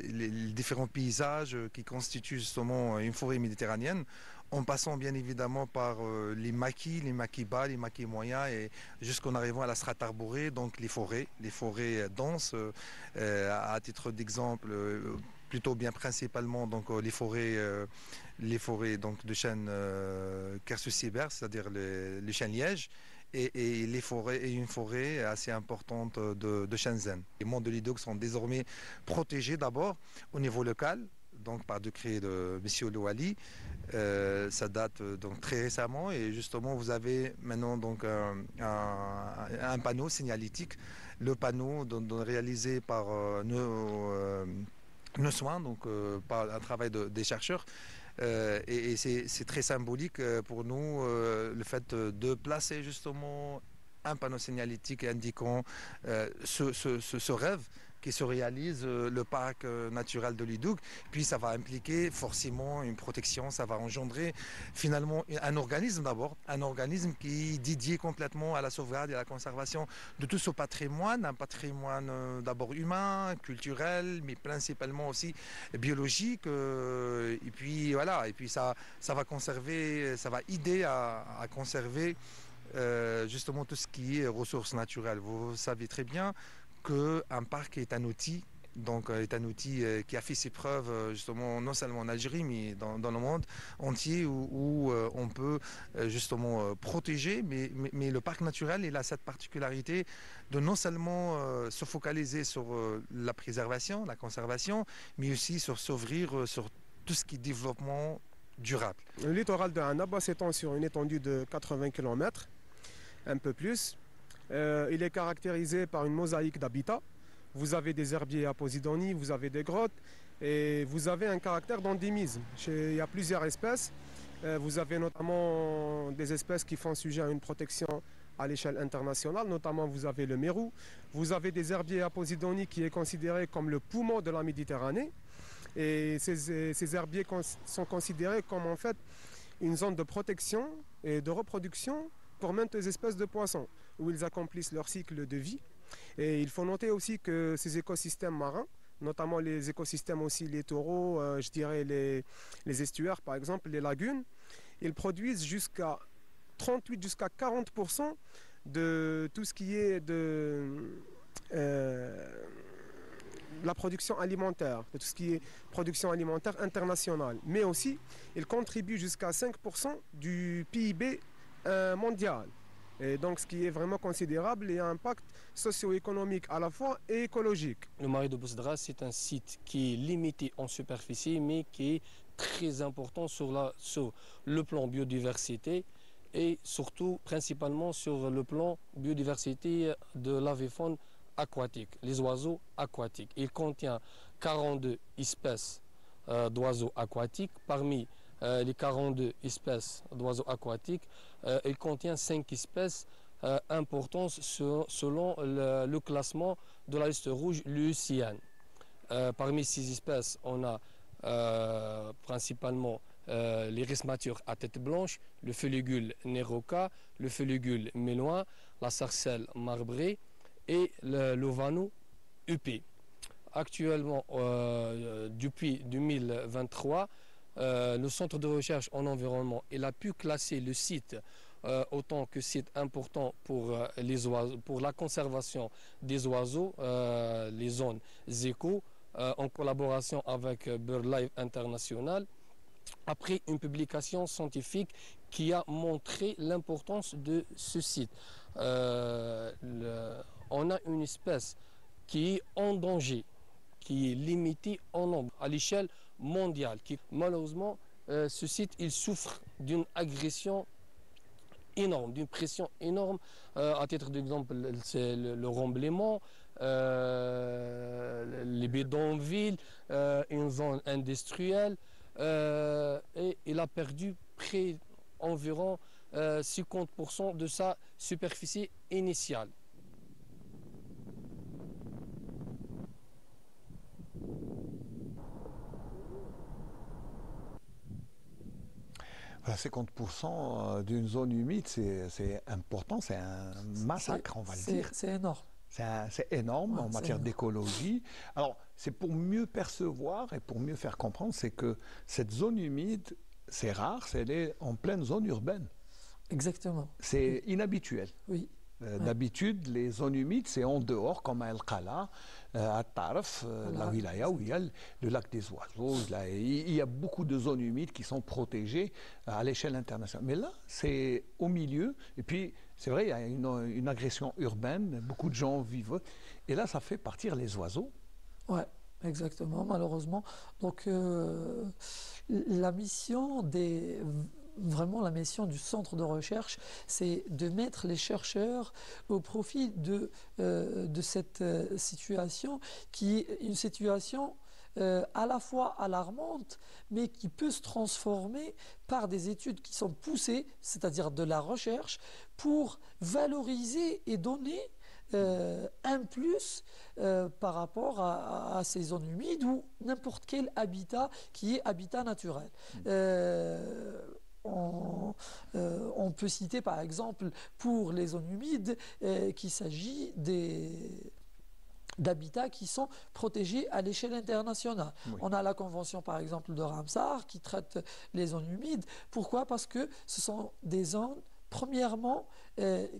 différents paysages qui constituent justement une forêt méditerranéenne, en passant bien évidemment par les maquis bas, les maquis moyens, et jusqu'en arrivant à la strate arborée, donc les forêts denses. À titre d'exemple, plutôt bien principalement donc les forêts donc de chênes Kersus-Sibert, c'est-à-dire les chênes lièges, et une forêt assez importante de chênes zen. Les monts de Lidouk sont désormais protégés d'abord au niveau local, donc par décret de M. Louali. Ça date donc très récemment, et justement vous avez maintenant donc un panneau signalétique, le panneau réalisé par nos soins, donc par un travail des chercheurs, et c'est très symbolique pour nous le fait de placer justement un panneau signalétique indiquant ce rêve qui se réalise, le parc naturel de Lidouk. Puis ça va impliquer forcément une protection, ça va engendrer finalement un organisme d'abord, un organisme qui est dédié complètement à la sauvegarde et à la conservation de tout ce patrimoine, un patrimoine d'abord humain, culturel, mais principalement aussi biologique. Et puis voilà, et puis ça va conserver, ça va aider à conserver justement tout ce qui est ressources naturelles. Vous savez très bien qu'un parc est un outil, donc est un outil qui a fait ses preuves justement non seulement en Algérie mais dans le monde entier, où on peut justement protéger, mais le parc naturel il a cette particularité de non seulement se focaliser sur la préservation, la conservation, mais aussi sur s'ouvrir sur tout ce qui est développement durable. Le littoral de Annaba s'étend sur une étendue de 80 km, un peu plus. Il est caractérisé par une mosaïque d'habitats. Vous avez des herbiers à Posidonie, vous avez des grottes, et vous avez un caractère d'endémisme. Il y a plusieurs espèces. Vous avez notamment des espèces qui font sujet à une protection à l'échelle internationale, notamment vous avez le Mérou, vous avez des herbiers à Posidonie qui est considéré comme le poumon de la Méditerranée. Et ces herbiers sont considérés comme en fait une zone de protection et de reproduction pour maintes espèces de poissons, où ils accomplissent leur cycle de vie. Et il faut noter aussi que ces écosystèmes marins, notamment les écosystèmes aussi littoraux, je dirais les estuaires par exemple, les lagunes, ils produisent jusqu'à 38 jusqu'à 40% de tout ce qui est de la production alimentaire, de tout ce qui est production alimentaire internationale. Mais aussi, ils contribuent jusqu'à 5% du PIB mondial. Et donc, ce qui est vraiment considérable et un impact socio-économique à la fois et écologique. Le marais de Bouzdra, c'est un site qui est limité en superficie, mais qui est très important sur le plan biodiversité et surtout, principalement, sur le plan biodiversité de l'avifaune aquatique, les oiseaux aquatiques. Il contient 42 espèces d'oiseaux aquatiques. Parmi les 42 espèces d'oiseaux aquatiques, il contient 5 espèces importantes selon le classement de la liste rouge, l'UICN. Parmi ces espèces, on a principalement les rismatures à tête blanche, le feligule néroca, le feligule méloin, la sarcelle marbrée et l'ovano UP. Actuellement, depuis 2023, le centre de recherche en environnement il a pu classer le site autant que site important pour les oiseaux, pour la conservation des oiseaux, les zones éco, en collaboration avec BirdLife International, après une publication scientifique qui a montré l'importance de ce site. On a une espèce qui est en danger, qui est limitée en nombre à l'échelle mondiale. Malheureusement, ce site il souffre d'une agression énorme, d'une pression énorme. À titre d'exemple, c'est le remblaiement, les bidonvilles, une zone industrielle, et il a perdu environ 50% de sa superficie initiale. Voilà, 50% d'une zone humide, c'est important, c'est un massacre, on va le dire. C'est énorme. C'est énorme en matière d'écologie. Alors, c'est pour mieux percevoir et pour mieux faire comprendre, c'est que cette zone humide, c'est rare, elle est en pleine zone urbaine. Exactement. C'est inhabituel. Oui. D'habitude, les zones humides, c'est en dehors, comme à El-Qala, à Tarf, la wilaya où il y a le lac des oiseaux. Il y a beaucoup de zones humides qui sont protégées à l'échelle internationale. Mais là, c'est au milieu. Et puis, c'est vrai, il y a une agression urbaine. Beaucoup de gens vivent. Et là, ça fait partir les oiseaux. Oui, exactement, malheureusement. Donc, la mission Vraiment, la mission du centre de recherche, c'est de mettre les chercheurs au profit de cette situation qui est une situation à la fois alarmante, mais qui peut se transformer par des études qui sont poussées, c'est-à-dire de la recherche, pour valoriser et donner un plus par rapport à ces zones humides ou n'importe quel habitat qui est habitat naturel. On peut citer par exemple pour les zones humides qu'il s'agit d'habitats qui sont protégés à l'échelle internationale. Oui. On a la convention par exemple de Ramsar qui traite les zones humides. Pourquoi? Parce que ce sont des zones premièrement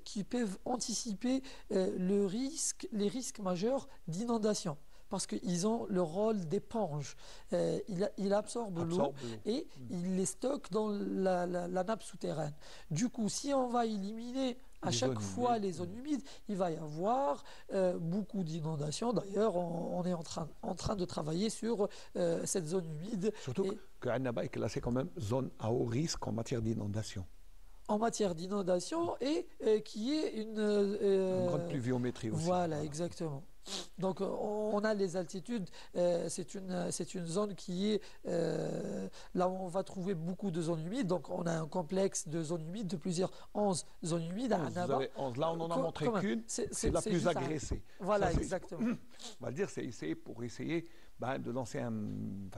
qui peuvent anticiper les risques majeurs d'inondation. Parce qu'ils ont le rôle d'éponge. Il absorbe l'eau et il les stocke dans la nappe souterraine. Du coup, si on va éliminer à chaque fois les zones humides, il va y avoir beaucoup d'inondations. D'ailleurs, on est en train de travailler sur cette zone humide. Surtout que Annaba est classée quand même zone à haut risque en matière d'inondation. En matière d'inondation et qui est une grande pluviométrie aussi. Voilà, exactement. Donc on a les altitudes, c'est une zone qui est là où on va trouver beaucoup de zones humides. Donc on a un complexe de zones humides, de plusieurs 11 zones humides à Annaba. Là on en a montré qu'une, c'est la plus agressée. Voilà, exactement. On va dire c'est essayer de lancer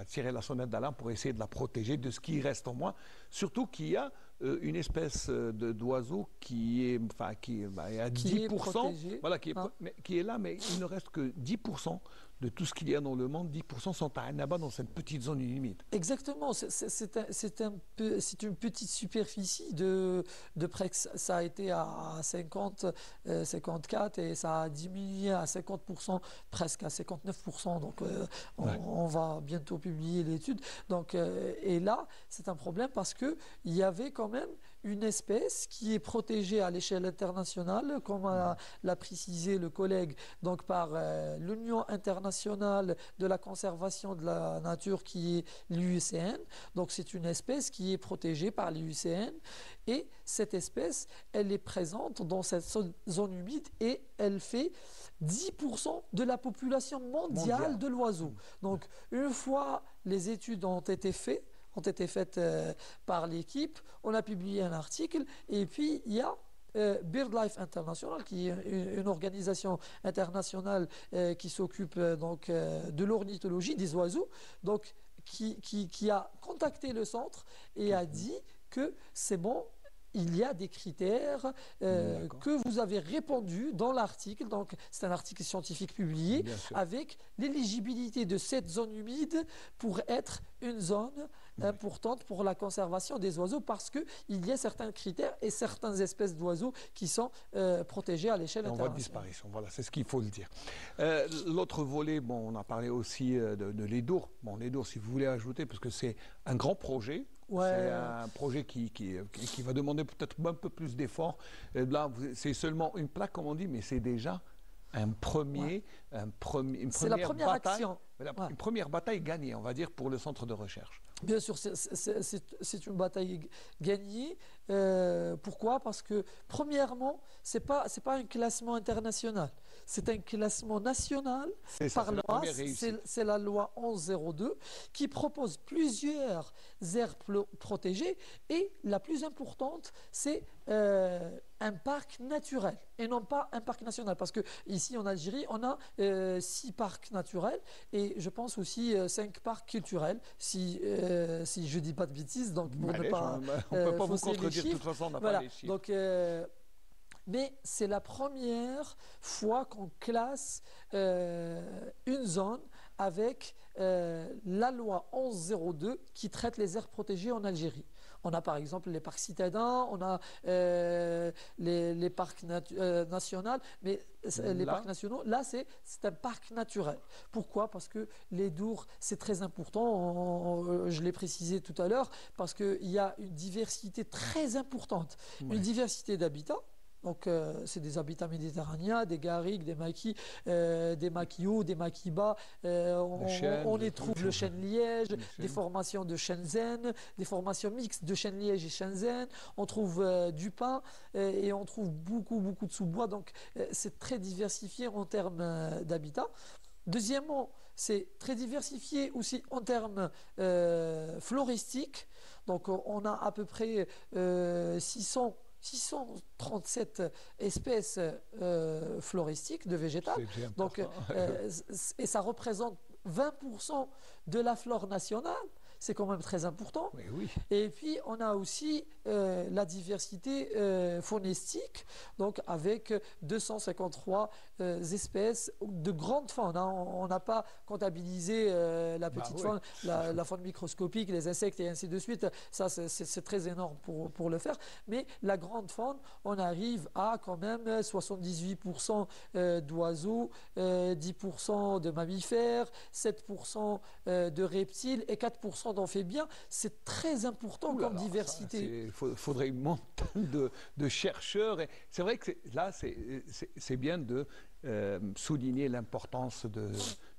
tirer la sonnette d'alarme pour essayer de la protéger de ce qui reste en moins. Surtout qu'il y a une espèce d'oiseau qui est à 10%, voilà, qui est là, mais il ne reste que 10% de tout ce qu'il y a dans le monde. 10% sont à Annaba, dans cette petite zone humide. Exactement, c'est une petite superficie de près que ça a été à 54 et ça a diminué à 50%, presque à 59%. Donc on va bientôt publier l'étude. Donc et là, c'est un problème parce que il y avait quand même une espèce qui est protégée à l'échelle internationale, comme l'a précisé le collègue, donc par l'Union internationale de la conservation de la nature qui est l'IUCN. Donc c'est une espèce qui est protégée par l'IUCN et cette espèce, elle est présente dans cette zone humide et elle fait 10% de la population mondiale de l'oiseau. Donc une fois les études ont été faites par l'équipe, on a publié un article et puis il y a BirdLife International, qui est une organisation internationale qui s'occupe donc de l'ornithologie des oiseaux, donc qui a contacté le centre et a dit que c'est bon. Il y a des critères que vous avez répondus dans l'article. Donc, c'est un article scientifique publié avec l'éligibilité de cette zone humide pour être une zone importante pour la conservation des oiseaux parce qu'il y a certains critères et certaines espèces d'oiseaux qui sont protégées à l'échelle internationale. En voie de disparition, voilà, c'est ce qu'il faut le dire. L'autre volet, bon, on a parlé aussi de l'Edour. Bon, l'Edour, si vous voulez ajouter, parce que c'est un grand projet. Ouais. C'est un projet qui va demander peut-être un peu plus d'efforts. Là, c'est seulement une plaque, comme on dit, mais c'est déjà une première action. Une première bataille gagnée, on va dire, pour le centre de recherche. Bien sûr, c'est une bataille gagnée. Pourquoi? Parce que, premièrement, c'est pas un classement international. C'est un classement national par loi. C'est la loi 1102 qui propose plusieurs aires protégées et la plus importante, c'est un parc naturel et non pas un parc national. Parce que ici en Algérie, on a 6 parcs naturels et je pense aussi 5 parcs culturels, si je ne dis pas de bêtises. Donc pour ne pas, on ne peut pas vous contredire, de toute façon, on n'a pas les chiffres. Donc, mais c'est la première fois qu'on classe une zone avec la loi 1102 qui traite les aires protégées en Algérie. On a par exemple les parcs citadins, on a les parcs nationaux, mais les parcs nationaux, là c'est un parc naturel. Pourquoi? Parce que l'Edour, c'est très important, je l'ai précisé tout à l'heure, parce qu'il y a une diversité très importante, une diversité d'habitats. Donc, c'est des habitats méditerranéens, des garrigues, des maquis, des maquis hauts, des maquis bas. On y trouve le chêne-liège, des formations de chêne zen, des formations mixtes de chêne-liège et chêne zen. On trouve du pin et on trouve beaucoup de sous-bois. Donc, c'est très diversifié en termes d'habitat. Deuxièmement, c'est très diversifié aussi en termes floristiques. Donc, on a à peu près 637 espèces floristiques de végétales. Donc, et ça représente 20% de la flore nationale. C'est quand même très important. Oui. Et puis, on a aussi la diversité faunistique, donc avec 253 espèces de grande faune. On n'a pas comptabilisé la petite faune, la faune microscopique, les insectes et ainsi de suite. Ça, c'est très énorme pour le faire. Mais la grande faune, on arrive à quand même 78% d'oiseaux, 10% de mammifères, 7% de reptiles et 4% d'amphibiens. C'est très important comme diversité. Il faudrait une montagne de chercheurs. C'est vrai que là, c'est bien de souligner l'importance de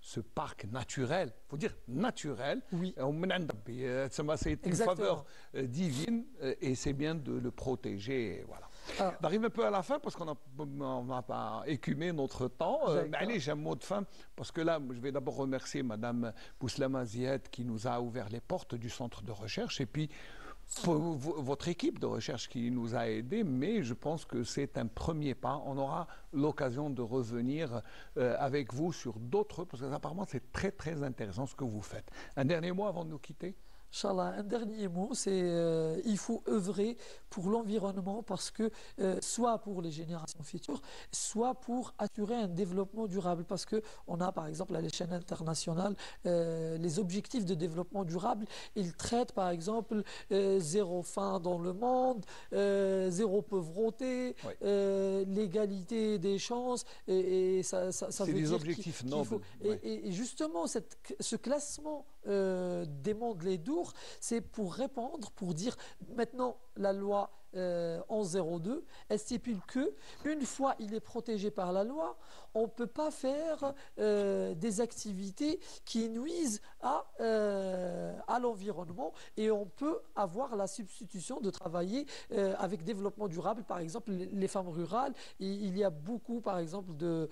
ce parc naturel. Il faut dire naturel. Oui. C'est une faveur divine et c'est bien de le protéger. Voilà. On arrive un peu à la fin parce qu'on n'a pas écumé notre temps. Mais allez, j'ai un mot de fin parce que là, je vais d'abord remercier Madame Bouslama Zied qui nous a ouvert les portes du centre de recherche et puis votre équipe de recherche qui nous a aidés, mais je pense que c'est un premier pas. On aura l'occasion de revenir avec vous sur d'autres, parce que apparemment c'est très très intéressant ce que vous faites. Un dernier mot avant de nous quitter? Inch'Allah, un dernier mot, c'est il faut œuvrer pour l'environnement parce que soit pour les générations futures, soit pour assurer un développement durable parce que on a par exemple à l'échelle internationale les objectifs de développement durable, ils traitent par exemple zéro faim dans le monde, zéro pauvreté, l'égalité des chances et ça veut dire des objectifs nobles. Et justement ce classement des mondes les doux, c'est pour répondre, pour dire maintenant la loi 1102, elle stipule que une fois il est protégé par la loi, on ne peut pas faire des activités qui nuisent à l'environnement et on peut avoir la substitution de travailler avec développement durable, par exemple les femmes rurales. Il y a beaucoup par exemple de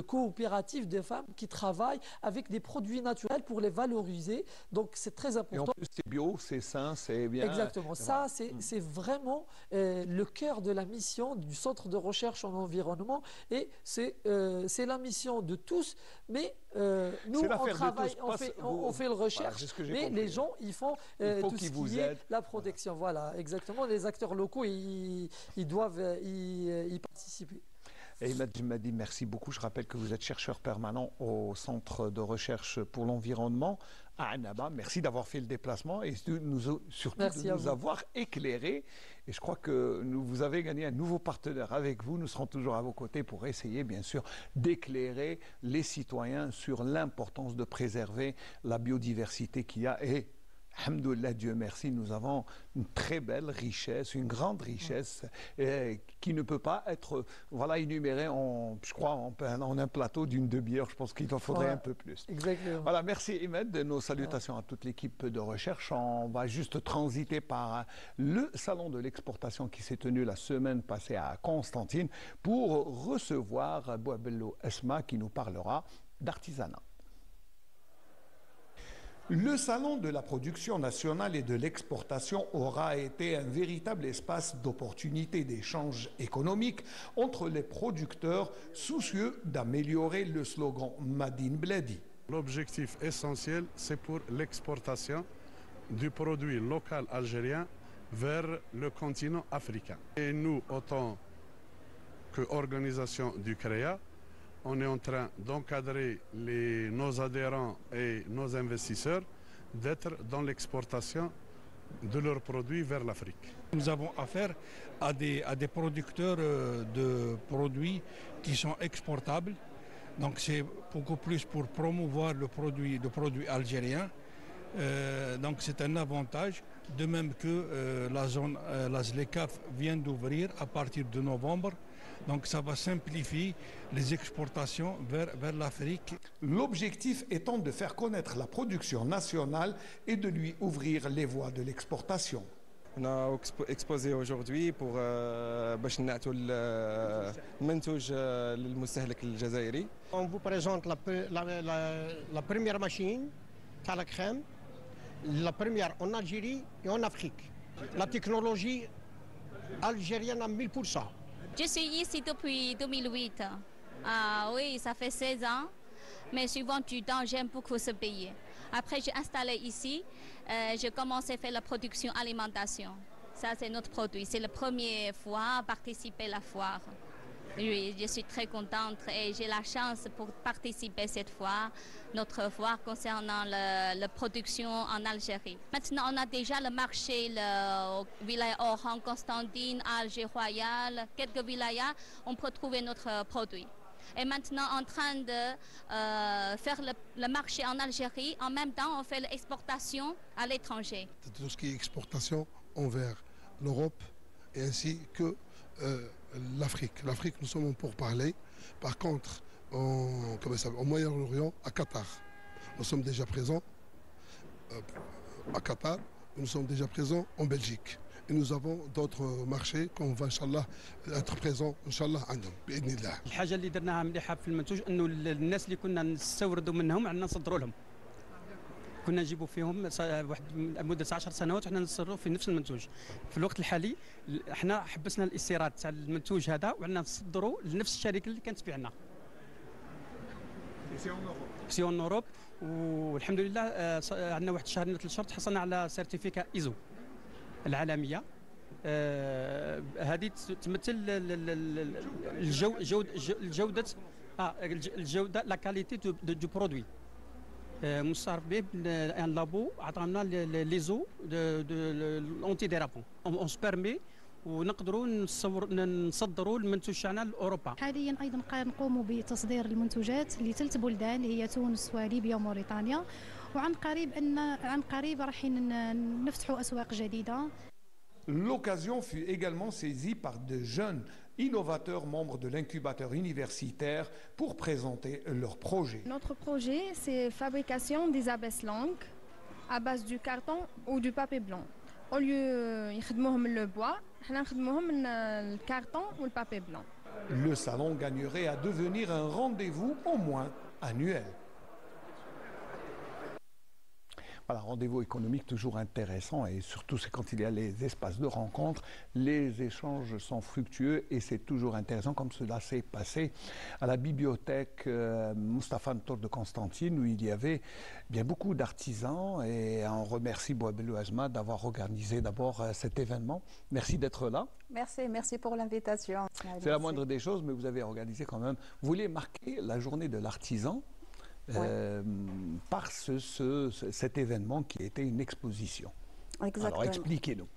coopératives de femmes qui travaillent avec des produits naturels pour les valoriser, donc c'est très important. Et en plus c'est bio, c'est sain, c'est bien. Exactement, ça c'est vraiment le cœur de la mission du Centre de recherche en environnement et c'est la mission de tous, mais nous on travaille, on fait le recherche, voilà, mais les gens ils font tout ce qui est la protection. Voilà, exactement, les acteurs locaux ils doivent y participer. Et il m'a dit merci beaucoup. Je rappelle que vous êtes chercheur permanent au Centre de recherche pour l'environnement à Annaba. Merci d'avoir fait le déplacement et surtout de nous avoir éclairé. Et je crois que vous avez gagné un nouveau partenaire avec vous. Nous serons toujours à vos côtés pour essayer, bien sûr, d'éclairer les citoyens sur l'importance de préserver la biodiversité qu'il y a. Et alhamdoulilah, Dieu merci, nous avons une très belle richesse, une grande richesse qui ne peut pas être énumérée, je crois, en un plateau d'une demi-heure. Je pense qu'il en faudrait un peu plus. Exactement. Voilà, merci Ahmed. Nos salutations à toute l'équipe de recherche. On va juste transiter par le salon de l'exportation qui s'est tenu la semaine passée à Constantine pour recevoir Bouabello Esma qui nous parlera d'artisanat. Le salon de la production nationale et de l'exportation aura été un véritable espace d'opportunité d'échange économique entre les producteurs soucieux d'améliorer le slogan Made in Bledi. L'objectif essentiel, c'est pour l'exportation du produit local algérien vers le continent africain. Et nous, autant qu'organisation du CREA, on est en train d'encadrer nos adhérents et nos investisseurs d'être dans l'exportation de leurs produits vers l'Afrique. Nous avons affaire à des producteurs de produits qui sont exportables. Donc c'est beaucoup plus pour promouvoir le produit algérien. Donc c'est un avantage. De même que la zone, la ZLECAf vient d'ouvrir à partir de novembre. Donc ça va simplifier les exportations vers l'Afrique. L'objectif étant de faire connaître la production nationale et de lui ouvrir les voies de l'exportation. On a exposé aujourd'hui pour باش نعطوا المنتوج للمستهلك الجزائري. On vous présente la première machine à la crème, la première en Algérie et en Afrique. La technologie algérienne à 1000%. Je suis ici depuis 2008. Oui, ça fait 16 ans. Mais souvent du temps, j'aime beaucoup ce pays. Après, j'ai installé ici. J'ai commencé à faire la production alimentation. Ça, c'est notre produit. C'est la première fois à participer à la foire. Oui, je suis très contente et j'ai la chance pour participer cette fois, notre foire concernant la production en Algérie. Maintenant, on a déjà le marché, le wilaya Oran, Constantine, Alger, Royal, quelques wilayas, on peut trouver notre produit. Et maintenant, en train de faire le marché en Algérie, en même temps, on fait l'exportation à l'étranger. Tout ce qui est exportation envers l'Europe et ainsi que l'Afrique. L'Afrique, nous sommes en pourparlers. Par contre, au Moyen-Orient, à Qatar, nous sommes déjà présents à Qatar, nous sommes déjà présents en Belgique. et nous avons d'autres marchés qu'on va Inch'Allah être présents Inch'Allah عندهم بإذن الله. الحاجة اللي درناها مليحة في المنتوج إنه الناس اللي كنا نستوردوا منهم عندنا نصدروا لهم. كنا نجيبوا فيهم واحد مدة 10 سنوات وحنا نصدروا في نفس المنتوج. في الوقت الحالي احنا حبسنا الاستيراد تاع المنتوج هذا وعندنا نصدروا لنفس الشركة اللي كانت تبيع لنا. سي اون اوروب والحمد لله عندنا واحد الشهر 3 شهور تحصلنا على سيرتيفيكا ايزو العالميه. هذه تمثل الجوده لا كاليتي دو برودوي مصرف به ان لابو عطانا ليزو اونتي ديرابون اون سبيرمي ونقدروا نصدروا المنتوج تاعنا لاوروبا. حاليا ايضا نقوموا بتصدير المنتوجات لثلاث بلدان اللي هي تونس وليبيا وموريتانيا، وعن قريب راح نفتحوا اسواق جديده. L'occasion fut également saisie par de jeunes innovateurs membres de l'incubateur universitaire pour présenter leur projet. Notre projet, c'est fabrication des abaisse-langues à base du carton ou du papier blanc. Au lieu يخدموهم le bois, احنا نخدموهم le carton ou le papier blanc. Le salon gagnerait à devenir un rendez-vous au moins annuel. Voilà, rendez-vous économique toujours intéressant et surtout c'est quand il y a les espaces de rencontre, les échanges sont fructueux et c'est toujours intéressant comme cela s'est passé à la bibliothèque Mustapha Ntour de Constantine où il y avait bien beaucoup d'artisans et on remercie Bouabelou Ajma d'avoir organisé d'abord cet événement. Merci d'être là. Merci pour l'invitation. C'est la moindre des choses mais vous avez organisé quand même. Vous voulez marquer la journée de l'artisan par cet événement qui était une exposition. Exactement. Alors expliquez-nous.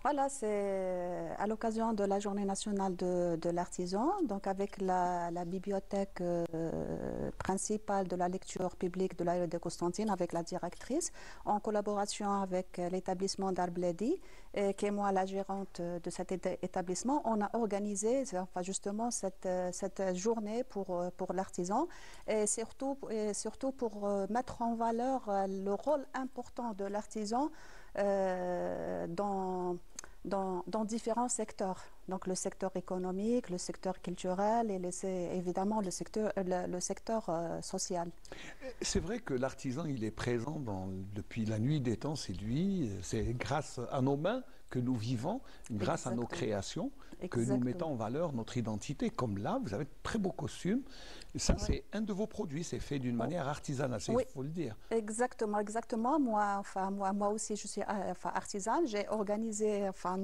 Voilà, c'est à l'occasion de la journée nationale de l'artisan, donc avec la bibliothèque principale de la lecture publique de l'Aïe de Constantine, avec la directrice, en collaboration avec l'établissement d'Arbledi, qui est moi la gérante de cet établissement, on a organisé justement cette journée pour l'artisan, et surtout pour mettre en valeur le rôle important de l'artisan dans différents secteurs. Donc le secteur économique, le secteur culturel et évidemment le secteur social. C'est vrai que l'artisan, il est présent depuis la nuit des temps, c'est grâce à nos mains que nous vivons, grâce à nos créations, que nous mettons en valeur notre identité. Comme là, vous avez de très beaux costumes. Et ça, c'est un de vos produits, c'est fait d'une manière artisanale, il faut le dire. Exactement. Moi aussi, je suis artisane. J'ai organisé,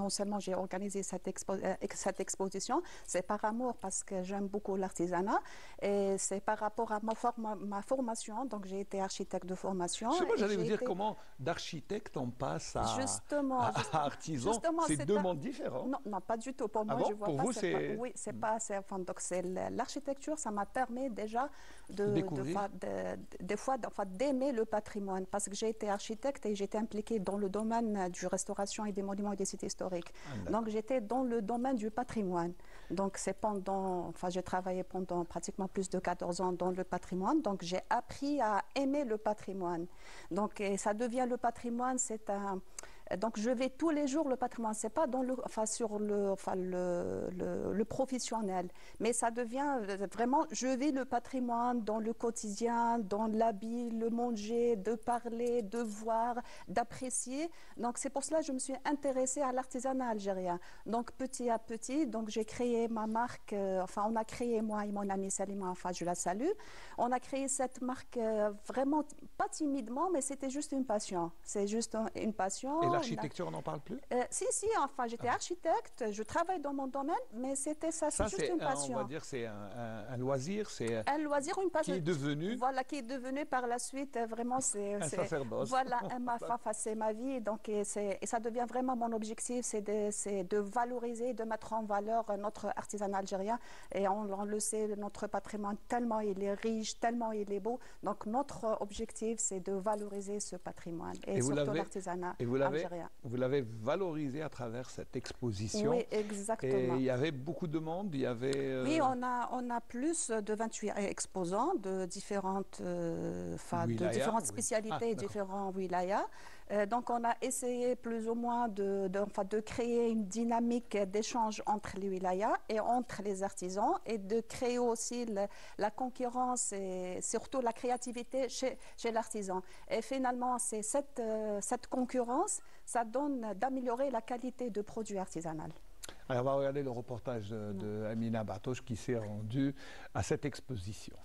non seulement j'ai organisé cette exposition, c'est par amour parce que j'aime beaucoup l'artisanat et c'est par rapport à ma formation. Donc j'ai été architecte de formation. Moi, j'allais vous dire comment d'architecte on passe à artisan. C'est deux mondes différents. Non, pas du tout. Pour moi, je vois pour pas. Vous, c'est... Oui, c'est pas. Donc c'est l'architecture, ça m'a permis déjà d'aimer le patrimoine parce que j'ai été architecte et j'étais impliquée dans le domaine du restauration et des monuments et des sites historiques. Donc j'étais dans le domaine du patrimoine. Donc c'est j'ai travaillé pendant pratiquement plus de 14 ans dans le patrimoine. Donc j'ai appris à aimer le patrimoine. Donc ça devient le patrimoine, c'est un... Donc je vais tous les jours le patrimoine, c'est pas sur le professionnel, mais ça devient vraiment, je vis le patrimoine dans le quotidien, dans l'habit, le manger, de parler, de voir, d'apprécier. Donc c'est pour cela que je me suis intéressée à l'artisanat algérien. Donc petit à petit, donc j'ai créé ma marque, on a créé moi et mon amie Salima, je la salue. On a créé cette marque vraiment pas timidement, mais c'était juste une passion. C'est juste une passion. Et l'architecture, on n'en parle plus? Si, j'étais architecte, je travaille dans mon domaine, mais c'était ça, c'est juste une passion. On va dire c'est un loisir, c'est un loisir, une passion qui est devenu. Voilà, qui est devenu par la suite vraiment un sacerdoce. Voilà, c'est ma vie, donc et ça devient vraiment mon objectif, c'est de valoriser, de mettre en valeur notre artisanat algérien et on le sait, notre patrimoine tellement il est riche, tellement il est beau, donc notre objectif c'est de valoriser ce patrimoine et surtout l'artisanat algérien. Vous l'avez valorisé à travers cette exposition. Oui, exactement. Et il y avait beaucoup de monde, il y avait... Oui, on a plus de 28 exposants de différentes spécialités, différents wilayas. Donc on a essayé plus ou moins de créer une dynamique d'échange entre les wilayas et entre les artisans et de créer aussi la concurrence et surtout la créativité chez l'artisan. Et finalement, c'est cette concurrence, ça donne d'améliorer la qualité de produits artisanaux. Alors on va regarder le reportage de Amina Bartosh qui s'est rendue à cette exposition.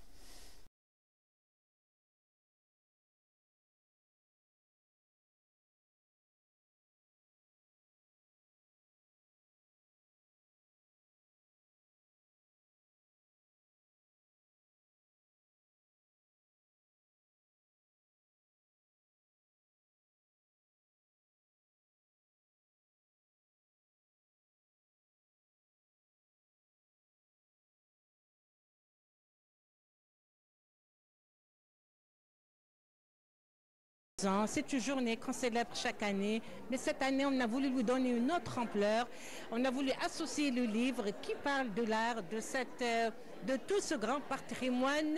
C'est une journée qu'on célèbre chaque année, mais cette année on a voulu lui donner une autre ampleur. On a voulu associer le livre qui parle de l'art, de tout ce grand patrimoine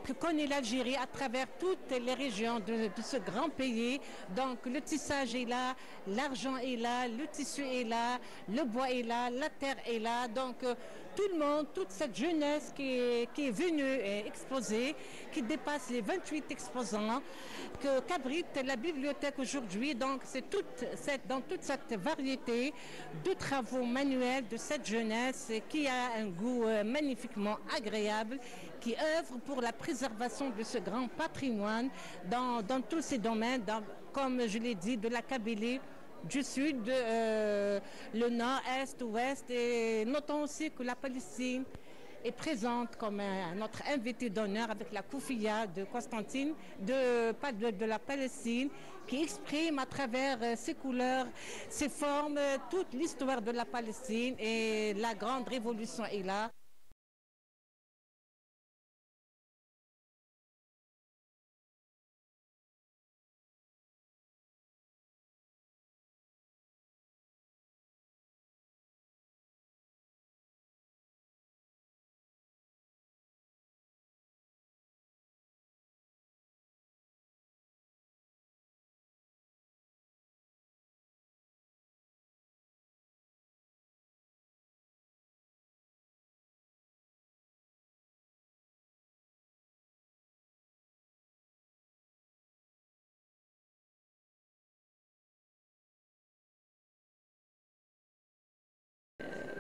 que connaît l'Algérie à travers toutes les régions de ce grand pays. Donc le tissage est là, l'argent est là, le tissu est là, le bois est là, la terre est là. Donc tout le monde, toute cette jeunesse qui est venue exposer, qui dépasse les 28 exposants, qu'abrite la bibliothèque aujourd'hui. Donc c'est dans toute cette variété de travaux manuels de cette jeunesse qui a un goût magnifiquement agréable, qui œuvre pour la préservation de ce grand patrimoine dans tous ces domaines, comme je l'ai dit, de la Kabylie, du sud, le nord, est, ouest, et notons aussi que la Palestine est présente comme notre invité d'honneur avec la Koufia de Constantine, de la Palestine, qui exprime à travers ses couleurs, ses formes, toute l'histoire de la Palestine, et la grande révolution est là.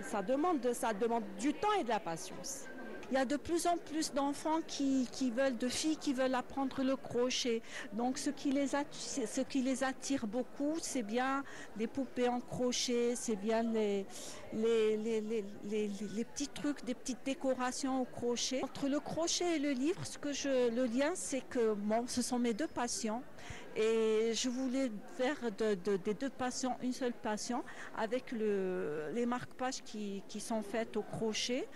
Ça demande du temps et de la patience. Il y a de plus en plus d'enfants de filles qui veulent apprendre le crochet. Donc ce qui les attire beaucoup, c'est bien les poupées en crochet, c'est bien les petits trucs, des petites décorations au crochet. Entre le crochet et le livre, le lien, c'est que ce sont mes deux passions. Et je voulais faire des deux passions une seule passion avec les marque-pages qui sont faites au crochet.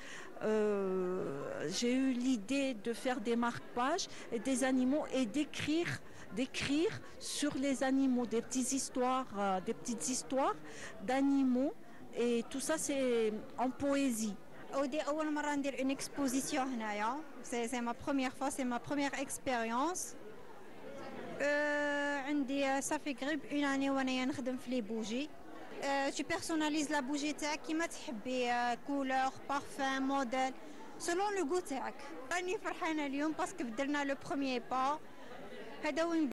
J'ai eu l'idée de faire des marque-pages et des animaux et d'écrire sur les animaux des petites histoires d'animaux, et tout ça c'est en poésie. Une exposition, c'est ma première fois, c'est ma première expérience. Ça fait قريب une année وانا نخدم في لي بوجي. Tu personnalises la bougie تاعك كيما تحبي, couleur, parfum, modèle, selon le goût تاعك. راني فرحانه اليوم باسكو درنا لو بروميير با. هذا وين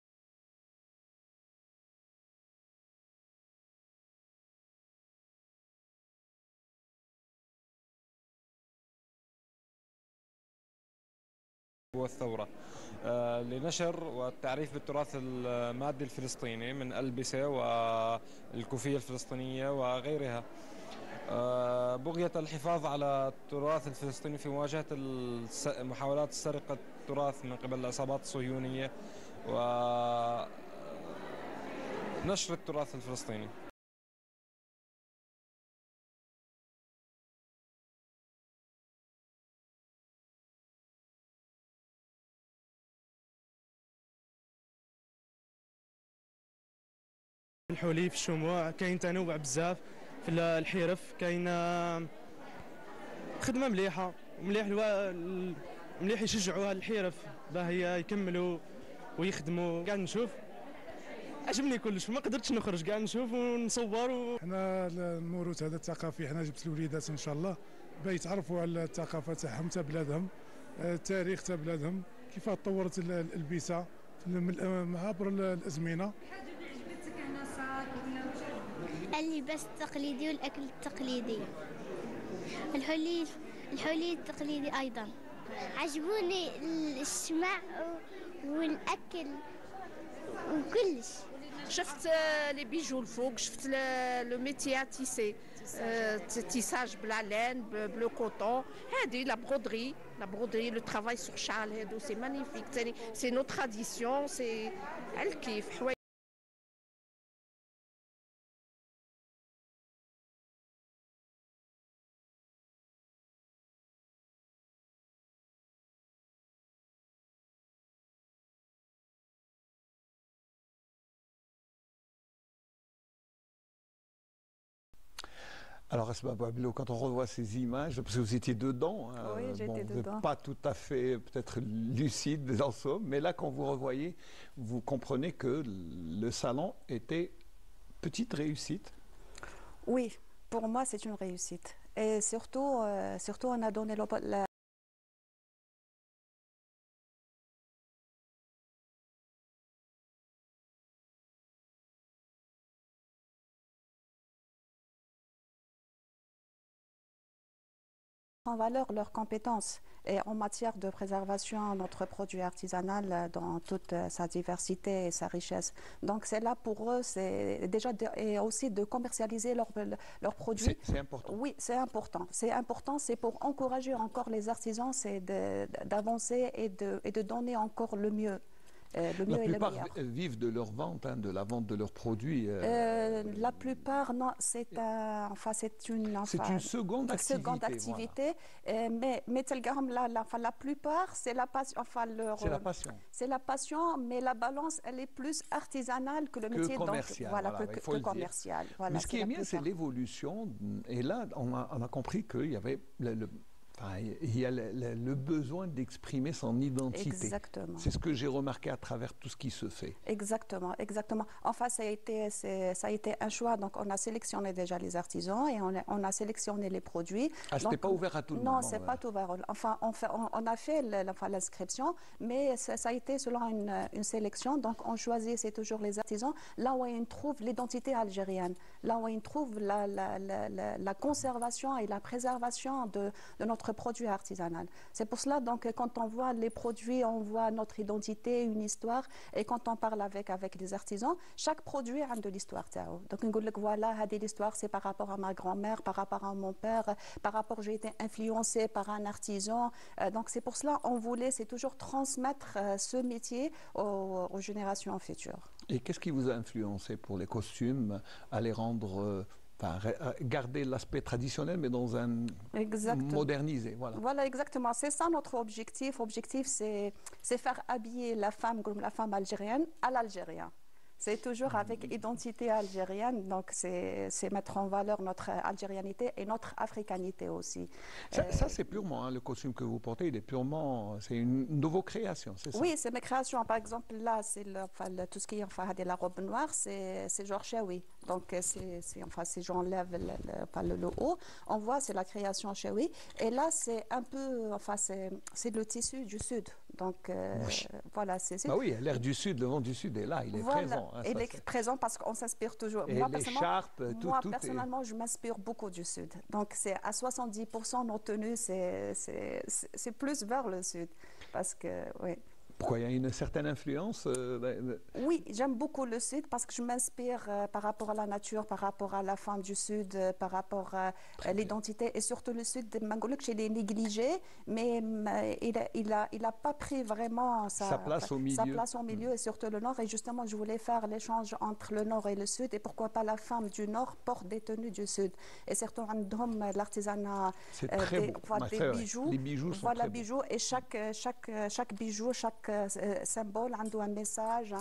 والثورة لنشر والتعريف بالتراث المادي الفلسطيني من الألبسة والكوفية الفلسطينية وغيرها. بغية الحفاظ على التراث الفلسطيني في مواجهة محاولات سرقة التراث من قبل العصابات الصهيونية ونشر التراث الفلسطيني. الحولي في الشموع كاين تنوع بزاف في الحرف، كاين خدمه مليح يشجعوا هاد الحرف باه يكملوا ويخدموا. قاعد نشوف عجبني كلش ما قدرتش نخرج كاع نشوف ونصور حنا الموروث هذا الثقافي حنا جبت الوليدات ان شاء الله باش يتعرفوا على الثقافه تاعهم تاع بلادهم، التاريخ تاع بلادهم، كيف تطورت الالبسه عبر الازمنه. اللباس التقليدي والاكل التقليدي، الحلي التقليدي ايضا. عجبوني الشمع والاكل وكلش. شفت لي بيجو الفوق، شفت لو ميتي تيسي، تيساج بلا لين بلو كوطون، هذه لا برودري لو ترافاي سور شال، هادو سي مانيفيك، ثاني سي نو تراديسيون، سي على الكيف حوايج. Alors, Asma Bouabello, quand on revoit ces images, parce que vous étiez dedans, oui, j'étais dedans. Pas tout à fait peut-être lucide en somme, mais là, quand vous revoyez, vous comprenez que le salon était petite réussite. Oui, pour moi, c'est une réussite. Et surtout, on a donné la en valeur leurs compétences et en matière de préservation de notre produit artisanal dans toute sa diversité et sa richesse. Donc c'est là pour eux, c'est déjà et aussi de commercialiser leurs produits. C'est important. Oui, c'est important. C'est important, c'est pour encourager encore les artisans, c'est d'avancer et de donner encore le mieux. La plupart vivent de leur vente, de la vente de leurs produits. La plupart, non, c'est une seconde activité. Voilà. Mais la plupart, c'est la passion. C'est la passion. C'est la passion, mais la balance, elle est plus artisanale que le métier commercial. Que commercial. Voilà, mais ce qui est bien, c'est l'évolution. Et là, on a compris qu'il y avait il y a le besoin d'exprimer son identité. Exactement. C'est ce que j'ai remarqué à travers tout ce qui se fait. Exactement, exactement. Enfin, ça a été un choix. Donc, on a sélectionné déjà les artisans et on a sélectionné les produits. Ah, c'était pas ouvert à tout le monde. Non, c'est pas ouvert. Enfin, on a fait l'inscription, mais ça a été selon une sélection. Donc, on choisit, c'est toujours les artisans, là où ils trouvent l'identité algérienne, là où ils trouvent la conservation et la préservation de notre produit artisanal. C'est pour cela, donc, quand on voit les produits, on voit notre identité, une histoire, et quand on parle avec les artisans, chaque produit a de l'histoire. Donc, on dit, voilà, l'histoire, c'est par rapport à ma grand-mère, par rapport à mon père, par rapport, j'ai été influencée par un artisan. Donc, c'est pour cela, on voulait, c'est toujours transmettre ce métier aux générations futures. Et qu'est-ce qui vous a influencé pour les costumes, à les rendre... garder l'aspect traditionnel, mais dans un modernisé. Voilà, exactement. C'est ça notre objectif. L'objectif, c'est faire habiller la femme comme la femme algérienne à l'algérien. C'est toujours avec identité algérienne, donc c'est mettre en valeur notre algérianité et notre africanité aussi. Ça c'est purement, le costume que vous portez, il est purement, c'est une nouveau création, c'est ça? Oui, c'est mes créations. Par exemple, là, c'est tout ce qui est la robe noire, c'est Georges Chaoui. Donc, j'enlève le haut, on voit, c'est la création Chaoui. Et là, c'est un peu, c'est le tissu du Sud. Donc, voilà, c'est... Bah oui, l'air du Sud, le vent du Sud est là, il est présent. Hein, il est présent parce qu'on s'inspire toujours. Et l'écharpe, moi, personnellement, je m'inspire beaucoup du Sud. Donc, c'est à 70% nos tenues, c'est plus vers le Sud. Parce que, oui. Pourquoi il y a une certaine influence Oui, j'aime beaucoup le Sud parce que je m'inspire par rapport à la nature, par rapport à la femme du Sud, par rapport à l'identité. Et surtout le Sud, je l'ai négligé, mais il a pas pris vraiment sa place au milieu. Et surtout le Nord. Et justement, je voulais faire l'échange entre le Nord et le Sud. Et pourquoi pas la femme du Nord porte des tenues du Sud. Et surtout, l'artisanat des bijoux. Les bijoux sont très bijoux. Et chaque bijou, chaque symbole, un message,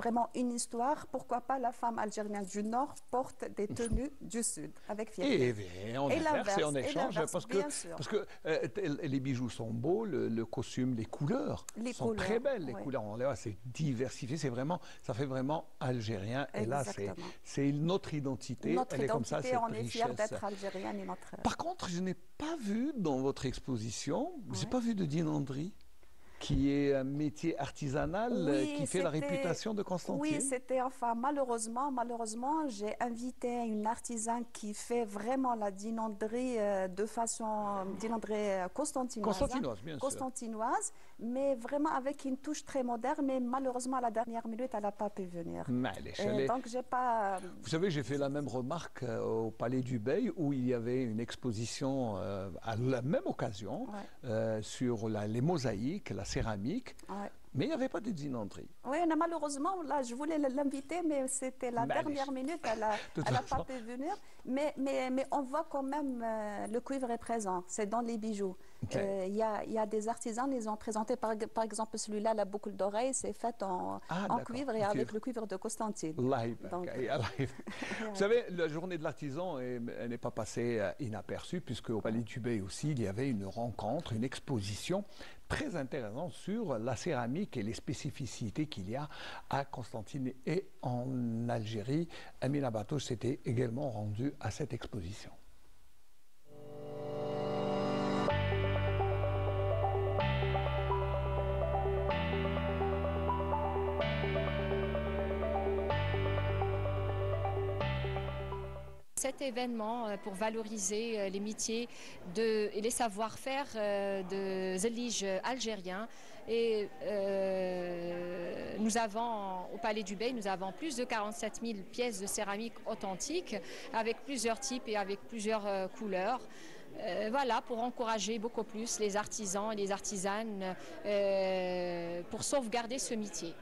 vraiment une histoire. Pourquoi pas la femme algérienne du Nord porte des tenues du Sud avec fierté. Et on inverse et on échange parce que les bijoux sont beaux, le costume, les couleurs sont très belles. Les couleurs, c'est diversifié, ça fait vraiment algérien. Et là, c'est notre identité. Elle est comme ça, cette on est fiers d'être algérienne. Par contre, je n'ai pas vu dans votre exposition, je n'ai pas vu de dinanderie, qui est un métier artisanal qui fait la réputation de Constantine. Oui, c'était, malheureusement, j'ai invité une artisane qui fait vraiment la dinanderie de façon constantinoise, bien sûr. Constantinoise, mais vraiment avec une touche très moderne, mais malheureusement à la dernière minute, elle n'a pas pu venir. Donc j'ai pas... Vous savez, j'ai fait la même remarque au Palais du Bey, où il y avait une exposition à la même occasion sur les mosaïques, la céramique, mais il n'y avait pas de dinanderie. Oui, malheureusement, là, je voulais l'inviter, mais c'était la dernière minute, elle n'a pas pu venir. Mais on voit quand même le cuivre est présent, c'est dans les bijoux. Il y a des artisans, ils ont présenté, par exemple, celui-là, la boucle d'oreille, c'est faite en cuivre et avec le cuivre de Constantine. Donc, vous savez, la journée de l'artisan n'est pas passée inaperçue, puisque au Palais du Bey aussi, il y avait une rencontre, une exposition très intéressante sur la céramique et les spécificités qu'il y a à Constantine et en Algérie. Amina Batouche s'était également rendue à cette exposition. Cet événement pour valoriser les métiers et les savoir-faire de Zellige algériens. Et nous avons, au Palais du Bey, nous avons plus de 47 000 pièces de céramique authentiques avec plusieurs types et avec plusieurs couleurs. Voilà, pour encourager beaucoup plus les artisans et les artisanes pour sauvegarder ce métier.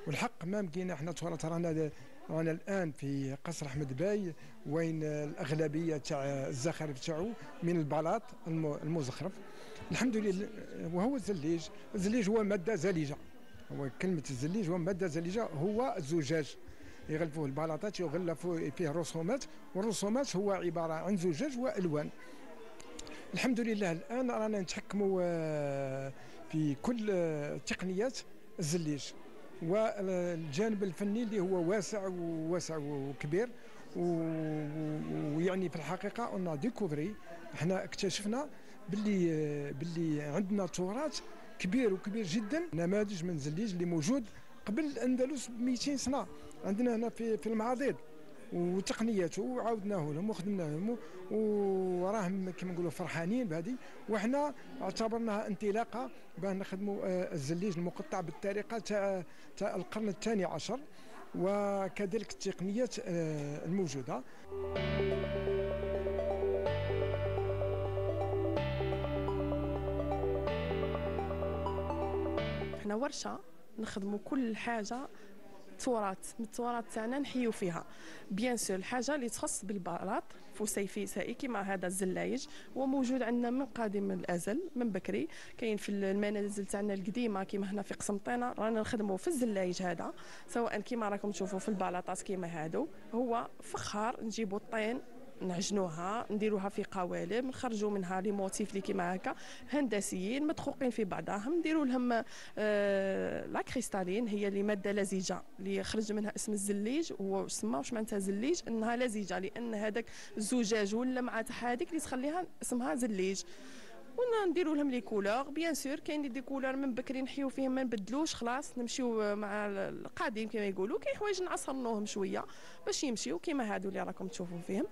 والحق ما بقينا احنا تراث رانا الان في قصر احمد باي وين الاغلبيه تاع الزخارف تاعو من البلاط المزخرف الحمد لله. وهو الزليج هو ماده زليجه. هو كلمه الزليج هو ماده زليجه، هو الزجاج يغلفوه البلاطات يغلفوا فيه رسومات، والرسومات هو عباره عن زجاج والوان. الحمد لله الان رانا نتحكموا في كل تقنيات الزليج، والجانب الفني اللي هو واسع وكبير. ويعني في الحقيقه انا ديكوفري، احنا اكتشفنا باللي عندنا تراث كبير جدا، نماذج من زليج اللي موجود قبل الاندلس ب 200 سنه عندنا هنا في المعاضد، وتقنياته وعاودناه لهم وخدمناه لهم وراهم كما نقولوا فرحانين بهذه. وحنا اعتبرناها انطلاقه بان نخدموا الزليج المقطع بالطريقه تاع القرن الثاني عشر، وكذلك التقنيات الموجوده. احنا ورشه نخدموا كل حاجه تراث من التراث تاعنا نحيو فيها. بيان سور الحاجه اللي تخص بالبلاط فسيفي سائي كما هذا الزلايج هو موجود عندنا من قديم الازل، من بكري. كاين في المنازل تاعنا القديمه كما هنا في قسنطينه رانا نخدموا في الزلايج هذا، سواء كما راكم تشوفوا في البلاطات كما هادو. هو فخار نجيبوا الطين نعجنوها نديروها في قوالب، نخرجوا منها لي موتيف اللي كيما هكا هندسيين مدقوقين في بعضهم، نديروا لهم لا كريستالين، هي اللي ماده لزجه اللي خرج منها اسم الزليج. هو سما واش معناتها زليج؟ انها لزجه، لان هذاك الزجاج واللمعه تاع هذيك اللي تخليها اسمها زليج. ونديروا لهم لي كولور. بيان سور كاين دي كولور من بكري نحيو فيهم ما نبدلوش، خلاص نمشيو مع القديم كما يقولوا. كاين حوايج نعصرنوهم شويه باش يمشيو كما هادو اللي راكم تشوفوا فيهم.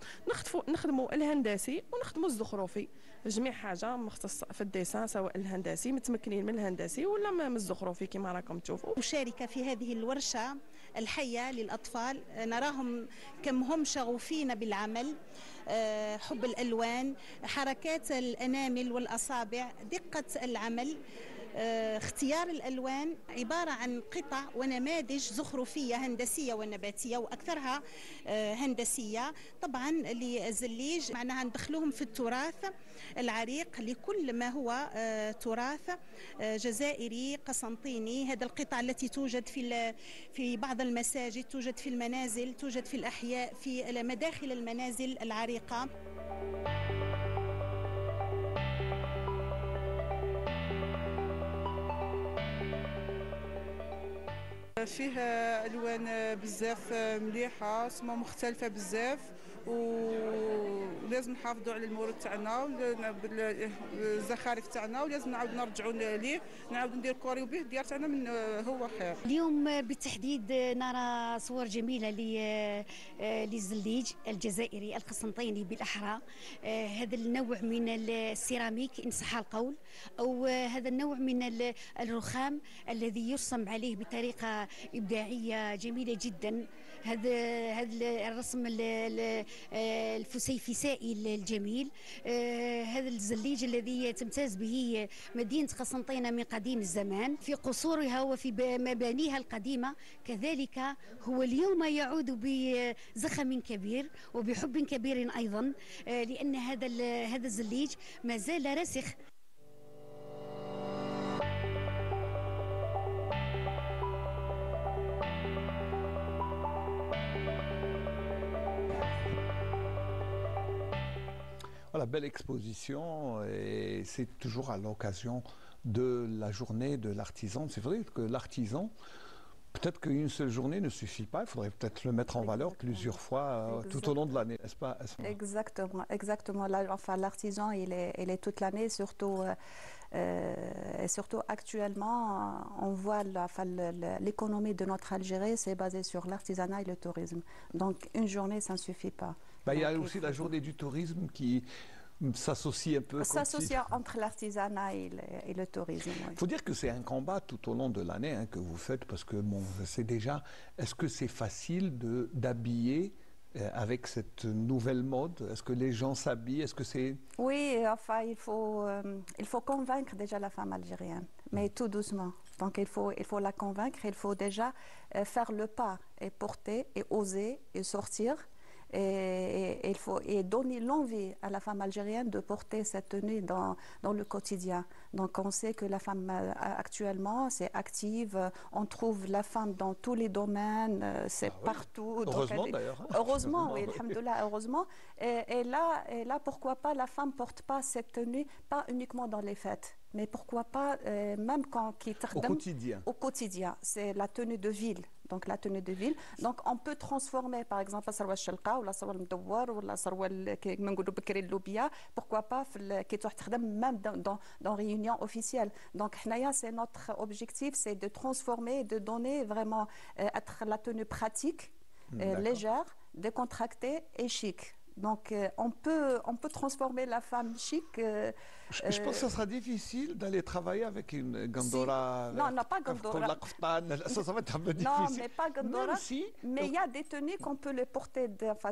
نخدموا الهندسي ونخدموا الزخرفي، جميع حاجه مختص في الديسان، سواء الهندسي متمكنين من الهندسي ولا من الزخرفي كما راكم تشوفوا. مشاركه في هذه الورشه الحيه للاطفال، نراهم كم هم شغوفين بالعمل، حب الالوان، حركات الانامل والاصابع، دقه العمل. اختيار الألوان عبارة عن قطع ونماذج زخرفية هندسية ونباتية وأكثرها هندسية. طبعا للزليج معناها ندخلوهم في التراث العريق لكل ما هو تراث جزائري قسنطيني. هذا القطع التي توجد في بعض المساجد، توجد في المنازل، توجد في الأحياء، في مداخل المنازل العريقة. فيه الوان بزاف مليحه، سما مختلفه بزاف، ولازم نحافظوا على الموروث تاعنا الزخارف تاعنا، ولازم نعاود نرجعوا ليه، نعاود ندير كوريو به الديار تاعنا من هو خير. اليوم بالتحديد نرى صور جميله للزليج الجزائري القسنطيني بالاحرى. هذا النوع من السيراميك ان صح القول، او هذا النوع من الرخام الذي يرسم عليه بطريقه ابداعيه جميله جدا. هذا الرسم الفسيفسائي الجميل. هذا الزليج الذي تمتاز به مدينة قسنطينة من قديم الزمان في قصورها وفي مبانيها القديمة، كذلك هو اليوم يعود بزخم كبير وبحب كبير أيضا، لأن هذا الزليج ما زال راسخ. Voilà, belle exposition, et c'est toujours à l'occasion de la journée de l'artisan. C'est vrai que l'artisan, peut-être qu'une seule journée ne suffit pas, il faudrait peut-être le mettre en valeur plusieurs fois tout au long de l'année, n'est-ce pas? Exactement, exactement. Enfin, l'artisan, il est toute l'année, surtout, et surtout actuellement, on voit l'économie de notre Algérie, c'est basé sur l'artisanat et le tourisme. Donc une journée, ça ne suffit pas. Il y a aussi la journée du tourisme qui s'associe un peu. S'associe entre l'artisanat et le tourisme. Il faut dire que c'est un combat tout au long de l'année que vous faites, parce que bon, c'est déjà. Est-ce que c'est facile d'habiller avec cette nouvelle mode? Est-ce que les gens s'habillent? Est-ce que c'est... Oui, enfin, il faut convaincre déjà la femme algérienne, mais tout doucement. Donc il faut la convaincre, il faut déjà faire le pas et porter et oser et sortir. Et il faut donner l'envie à la femme algérienne de porter cette tenue dans le quotidien. Donc on sait que la femme actuellement c'est active, on trouve la femme dans tous les domaines, c'est partout. Heureusement d'ailleurs. Heureusement, oui, alhamdoulilah, heureusement. Et là, pourquoi pas la femme porte pas cette tenue, pas uniquement dans les fêtes, mais pourquoi pas même quand au quotidien. Au quotidien, c'est la tenue de ville. Donc la tenue de ville. Donc on peut transformer par exemple la sarwa shalqa ou la sarwa mdawar ou la sarwa كيما نقولوا بكري اللوبيا, pourquoi pas كي تروح تخدم même dans réunion officielle. Donc حنايا c'est notre objectif, c'est de transformer, de donner vraiment être la tenue pratique, légère, décontractée et chic. Donc on peut transformer la femme chic. Je pense que ça sera difficile d'aller travailler avec une gandora. Si. Non, pas gandora. Ça va être un peu difficile. Non, mais pas gandora. Mais il y a des tenues qu'on peut les porter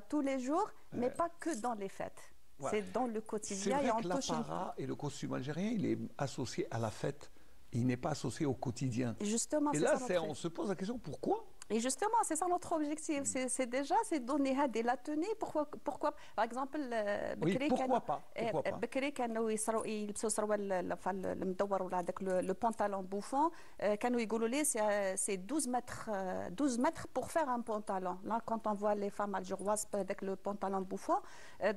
tous les jours, mais pas que dans les fêtes. Ouais. C'est dans le quotidien. C'est vrai que l'apparat et le costume algérien, il est associé à la fête. Il n'est pas associé au quotidien. Justement, et là, on se pose la question, pourquoi? Et justement, c'est ça notre objectif. C'est donner la tenue. Pourquoi par exemple, oui, pourquoi pas? بكري كانوا يلبسوا سروال المدور ولا هذاك le pantalon bouffant. كانوا يقولوا لي c'est 12 mètres pour faire un pantalon. Là, quand on voit les femmes algéroises avec le pantalon bouffant,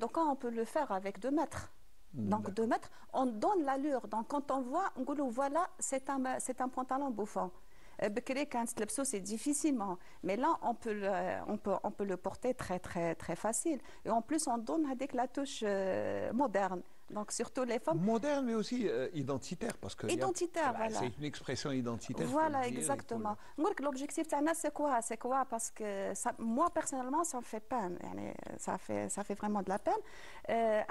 donc on peut le faire avec 2 mètres. Donc 2 mètres, on donne l'allure. Donc quand on voit, on dit voilà, c'est un pantalon bouffant. Bekri quand c'est difficilement, mais là on peut le porter très très très facile. Et en plus on donne avec la touche moderne. Donc surtout les femmes. Moderne mais aussi identitaire parce que. Identitaire, voilà. C'est une expression identitaire. Voilà, exactement. L'objectif c'est quoi? Parce que moi personnellement ça me fait peine. Ça fait vraiment de la peine.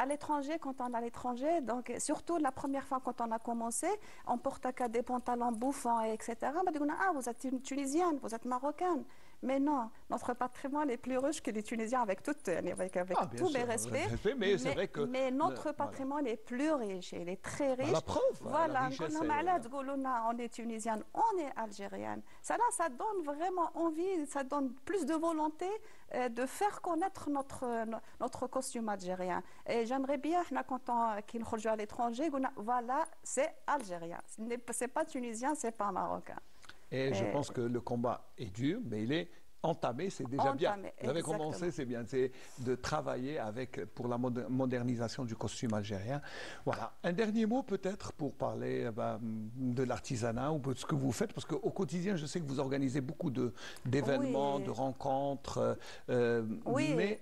À l'étranger, quand on est à l'étranger, donc surtout la première fois quand on a commencé, on porte des pantalons bouffants etc. On dit ah vous êtes une Tunisienne, vous êtes marocaine. Mais non, notre patrimoine est plus riche que les Tunisiens avec tous mes respects. Mais c'est vrai que... Mais notre patrimoine est plus riche, il est très riche. La preuve, voilà, la richesse, on est tunisienne, on est algérienne. Ça donne vraiment envie, ça donne plus de volonté de faire connaître notre costume algérien. Et j'aimerais bien, quand on est à l'étranger, voilà, c'est algérien. C'est pas tunisien, c'est pas marocain. Et je pense que le combat est dur, mais il est entamé, c'est déjà bien. Vous avez commencé, c'est bien. C'est de travailler pour la modernisation du costume algérien. Voilà. Un dernier mot peut-être pour parler de l'artisanat ou de ce que vous faites, parce qu'au quotidien, je sais que vous organisez beaucoup d'événements, de rencontres. Oui,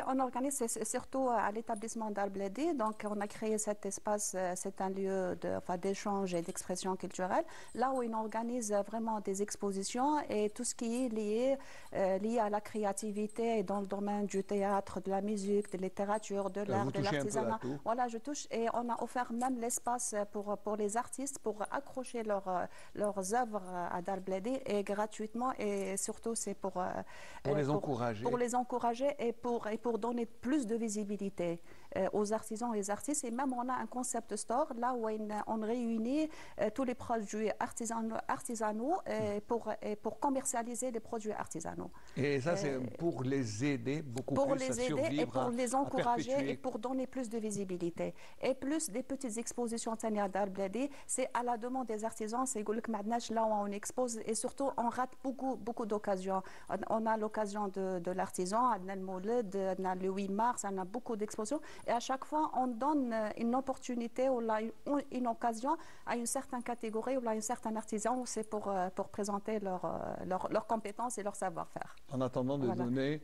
on organise surtout à l'établissement d'Al-Bledi. Donc, on a créé cet espace, c'est un lieu d'échange et d'expression culturelle, là où on organise vraiment des expositions et tout ce qui est lié à la créativité et dans le domaine du théâtre, de la musique, de la littérature, de l'art, de l'artisanat. Voilà, je touche et on a offert même l'espace pour les artistes pour accrocher leurs œuvres à Al-Bledi et gratuitement et surtout c'est pour les encourager. Pour les encourager et pour donner plus de visibilité aux artisans et les artistes. Et même on a un concept store là où on réunit tous les produits artisanaux pour commercialiser les produits artisanaux. Et ça, c'est pour les aider beaucoup pour plus les à aider survivre, et pour les encourager et pour pour donner plus de visibilité. Et plus des petites expositions d'Al-Bledi, c'est à la demande des artisans. C'est là où on expose et surtout on rate beaucoup d'occasions. On a l'occasion de l'artisan, on a le Mouled, on a le 8 mars, on a beaucoup d'expositions. Et à chaque fois, on donne une opportunité ou une occasion à une certaine catégorie ou à un certain artisan. C'est pour présenter leurs compétences et leur savoir-faire. En attendant de donner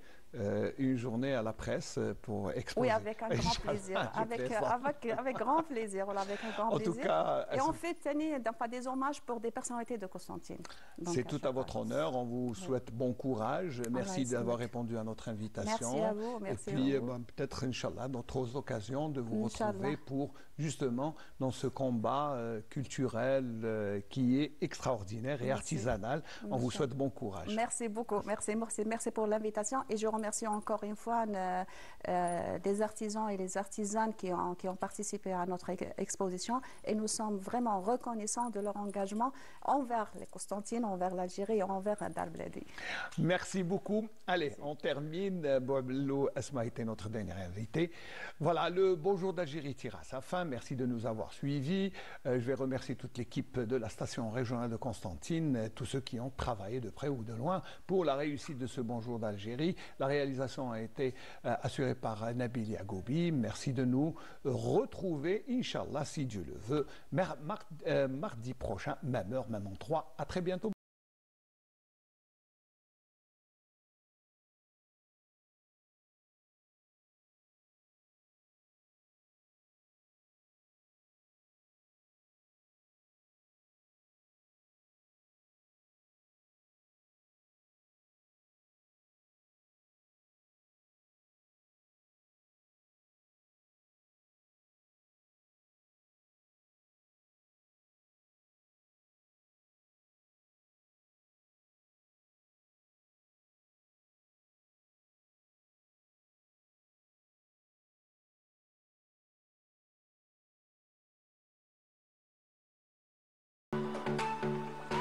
une journée à la presse pour exposer. Oui, avec un grand plaisir. avec grand plaisir. Voilà, avec un grand plaisir. En tout cas, et on fait des hommages pour des personnalités de Constantine. C'est tout à votre honneur. On vous souhaite bon courage. Merci d'avoir répondu à notre invitation. Merci à vous. Merci et puis, peut-être, Inch'Allah, d'autres occasions de vous retrouver pour, justement, dans ce combat culturel qui est extraordinaire et artisanal. On vous souhaite bon courage. Merci beaucoup. Merci pour l'invitation. Et je remercie encore une fois les artisans et les artisanes qui ont participé à notre exposition. Et nous sommes vraiment reconnaissants de leur engagement envers les Constantines, envers l'Algérie et envers Al-Bledi. Merci beaucoup. Allez, on termine. Bouablou Asma était notre dernier invité. Voilà, le Bonjour d'Algérie tire à sa fin. Merci de nous avoir suivis. Je vais remercier toute l'équipe de la station régionale de Constantine, tous ceux qui ont travaillé de près ou de loin pour la réussite de ce Bonjour d'Algérie. La réalisation a été assurée par Nabil Yagoubi. Merci de nous retrouver, Inch'Allah, si Dieu le veut, mardi prochain, même heure, même endroit. À très bientôt.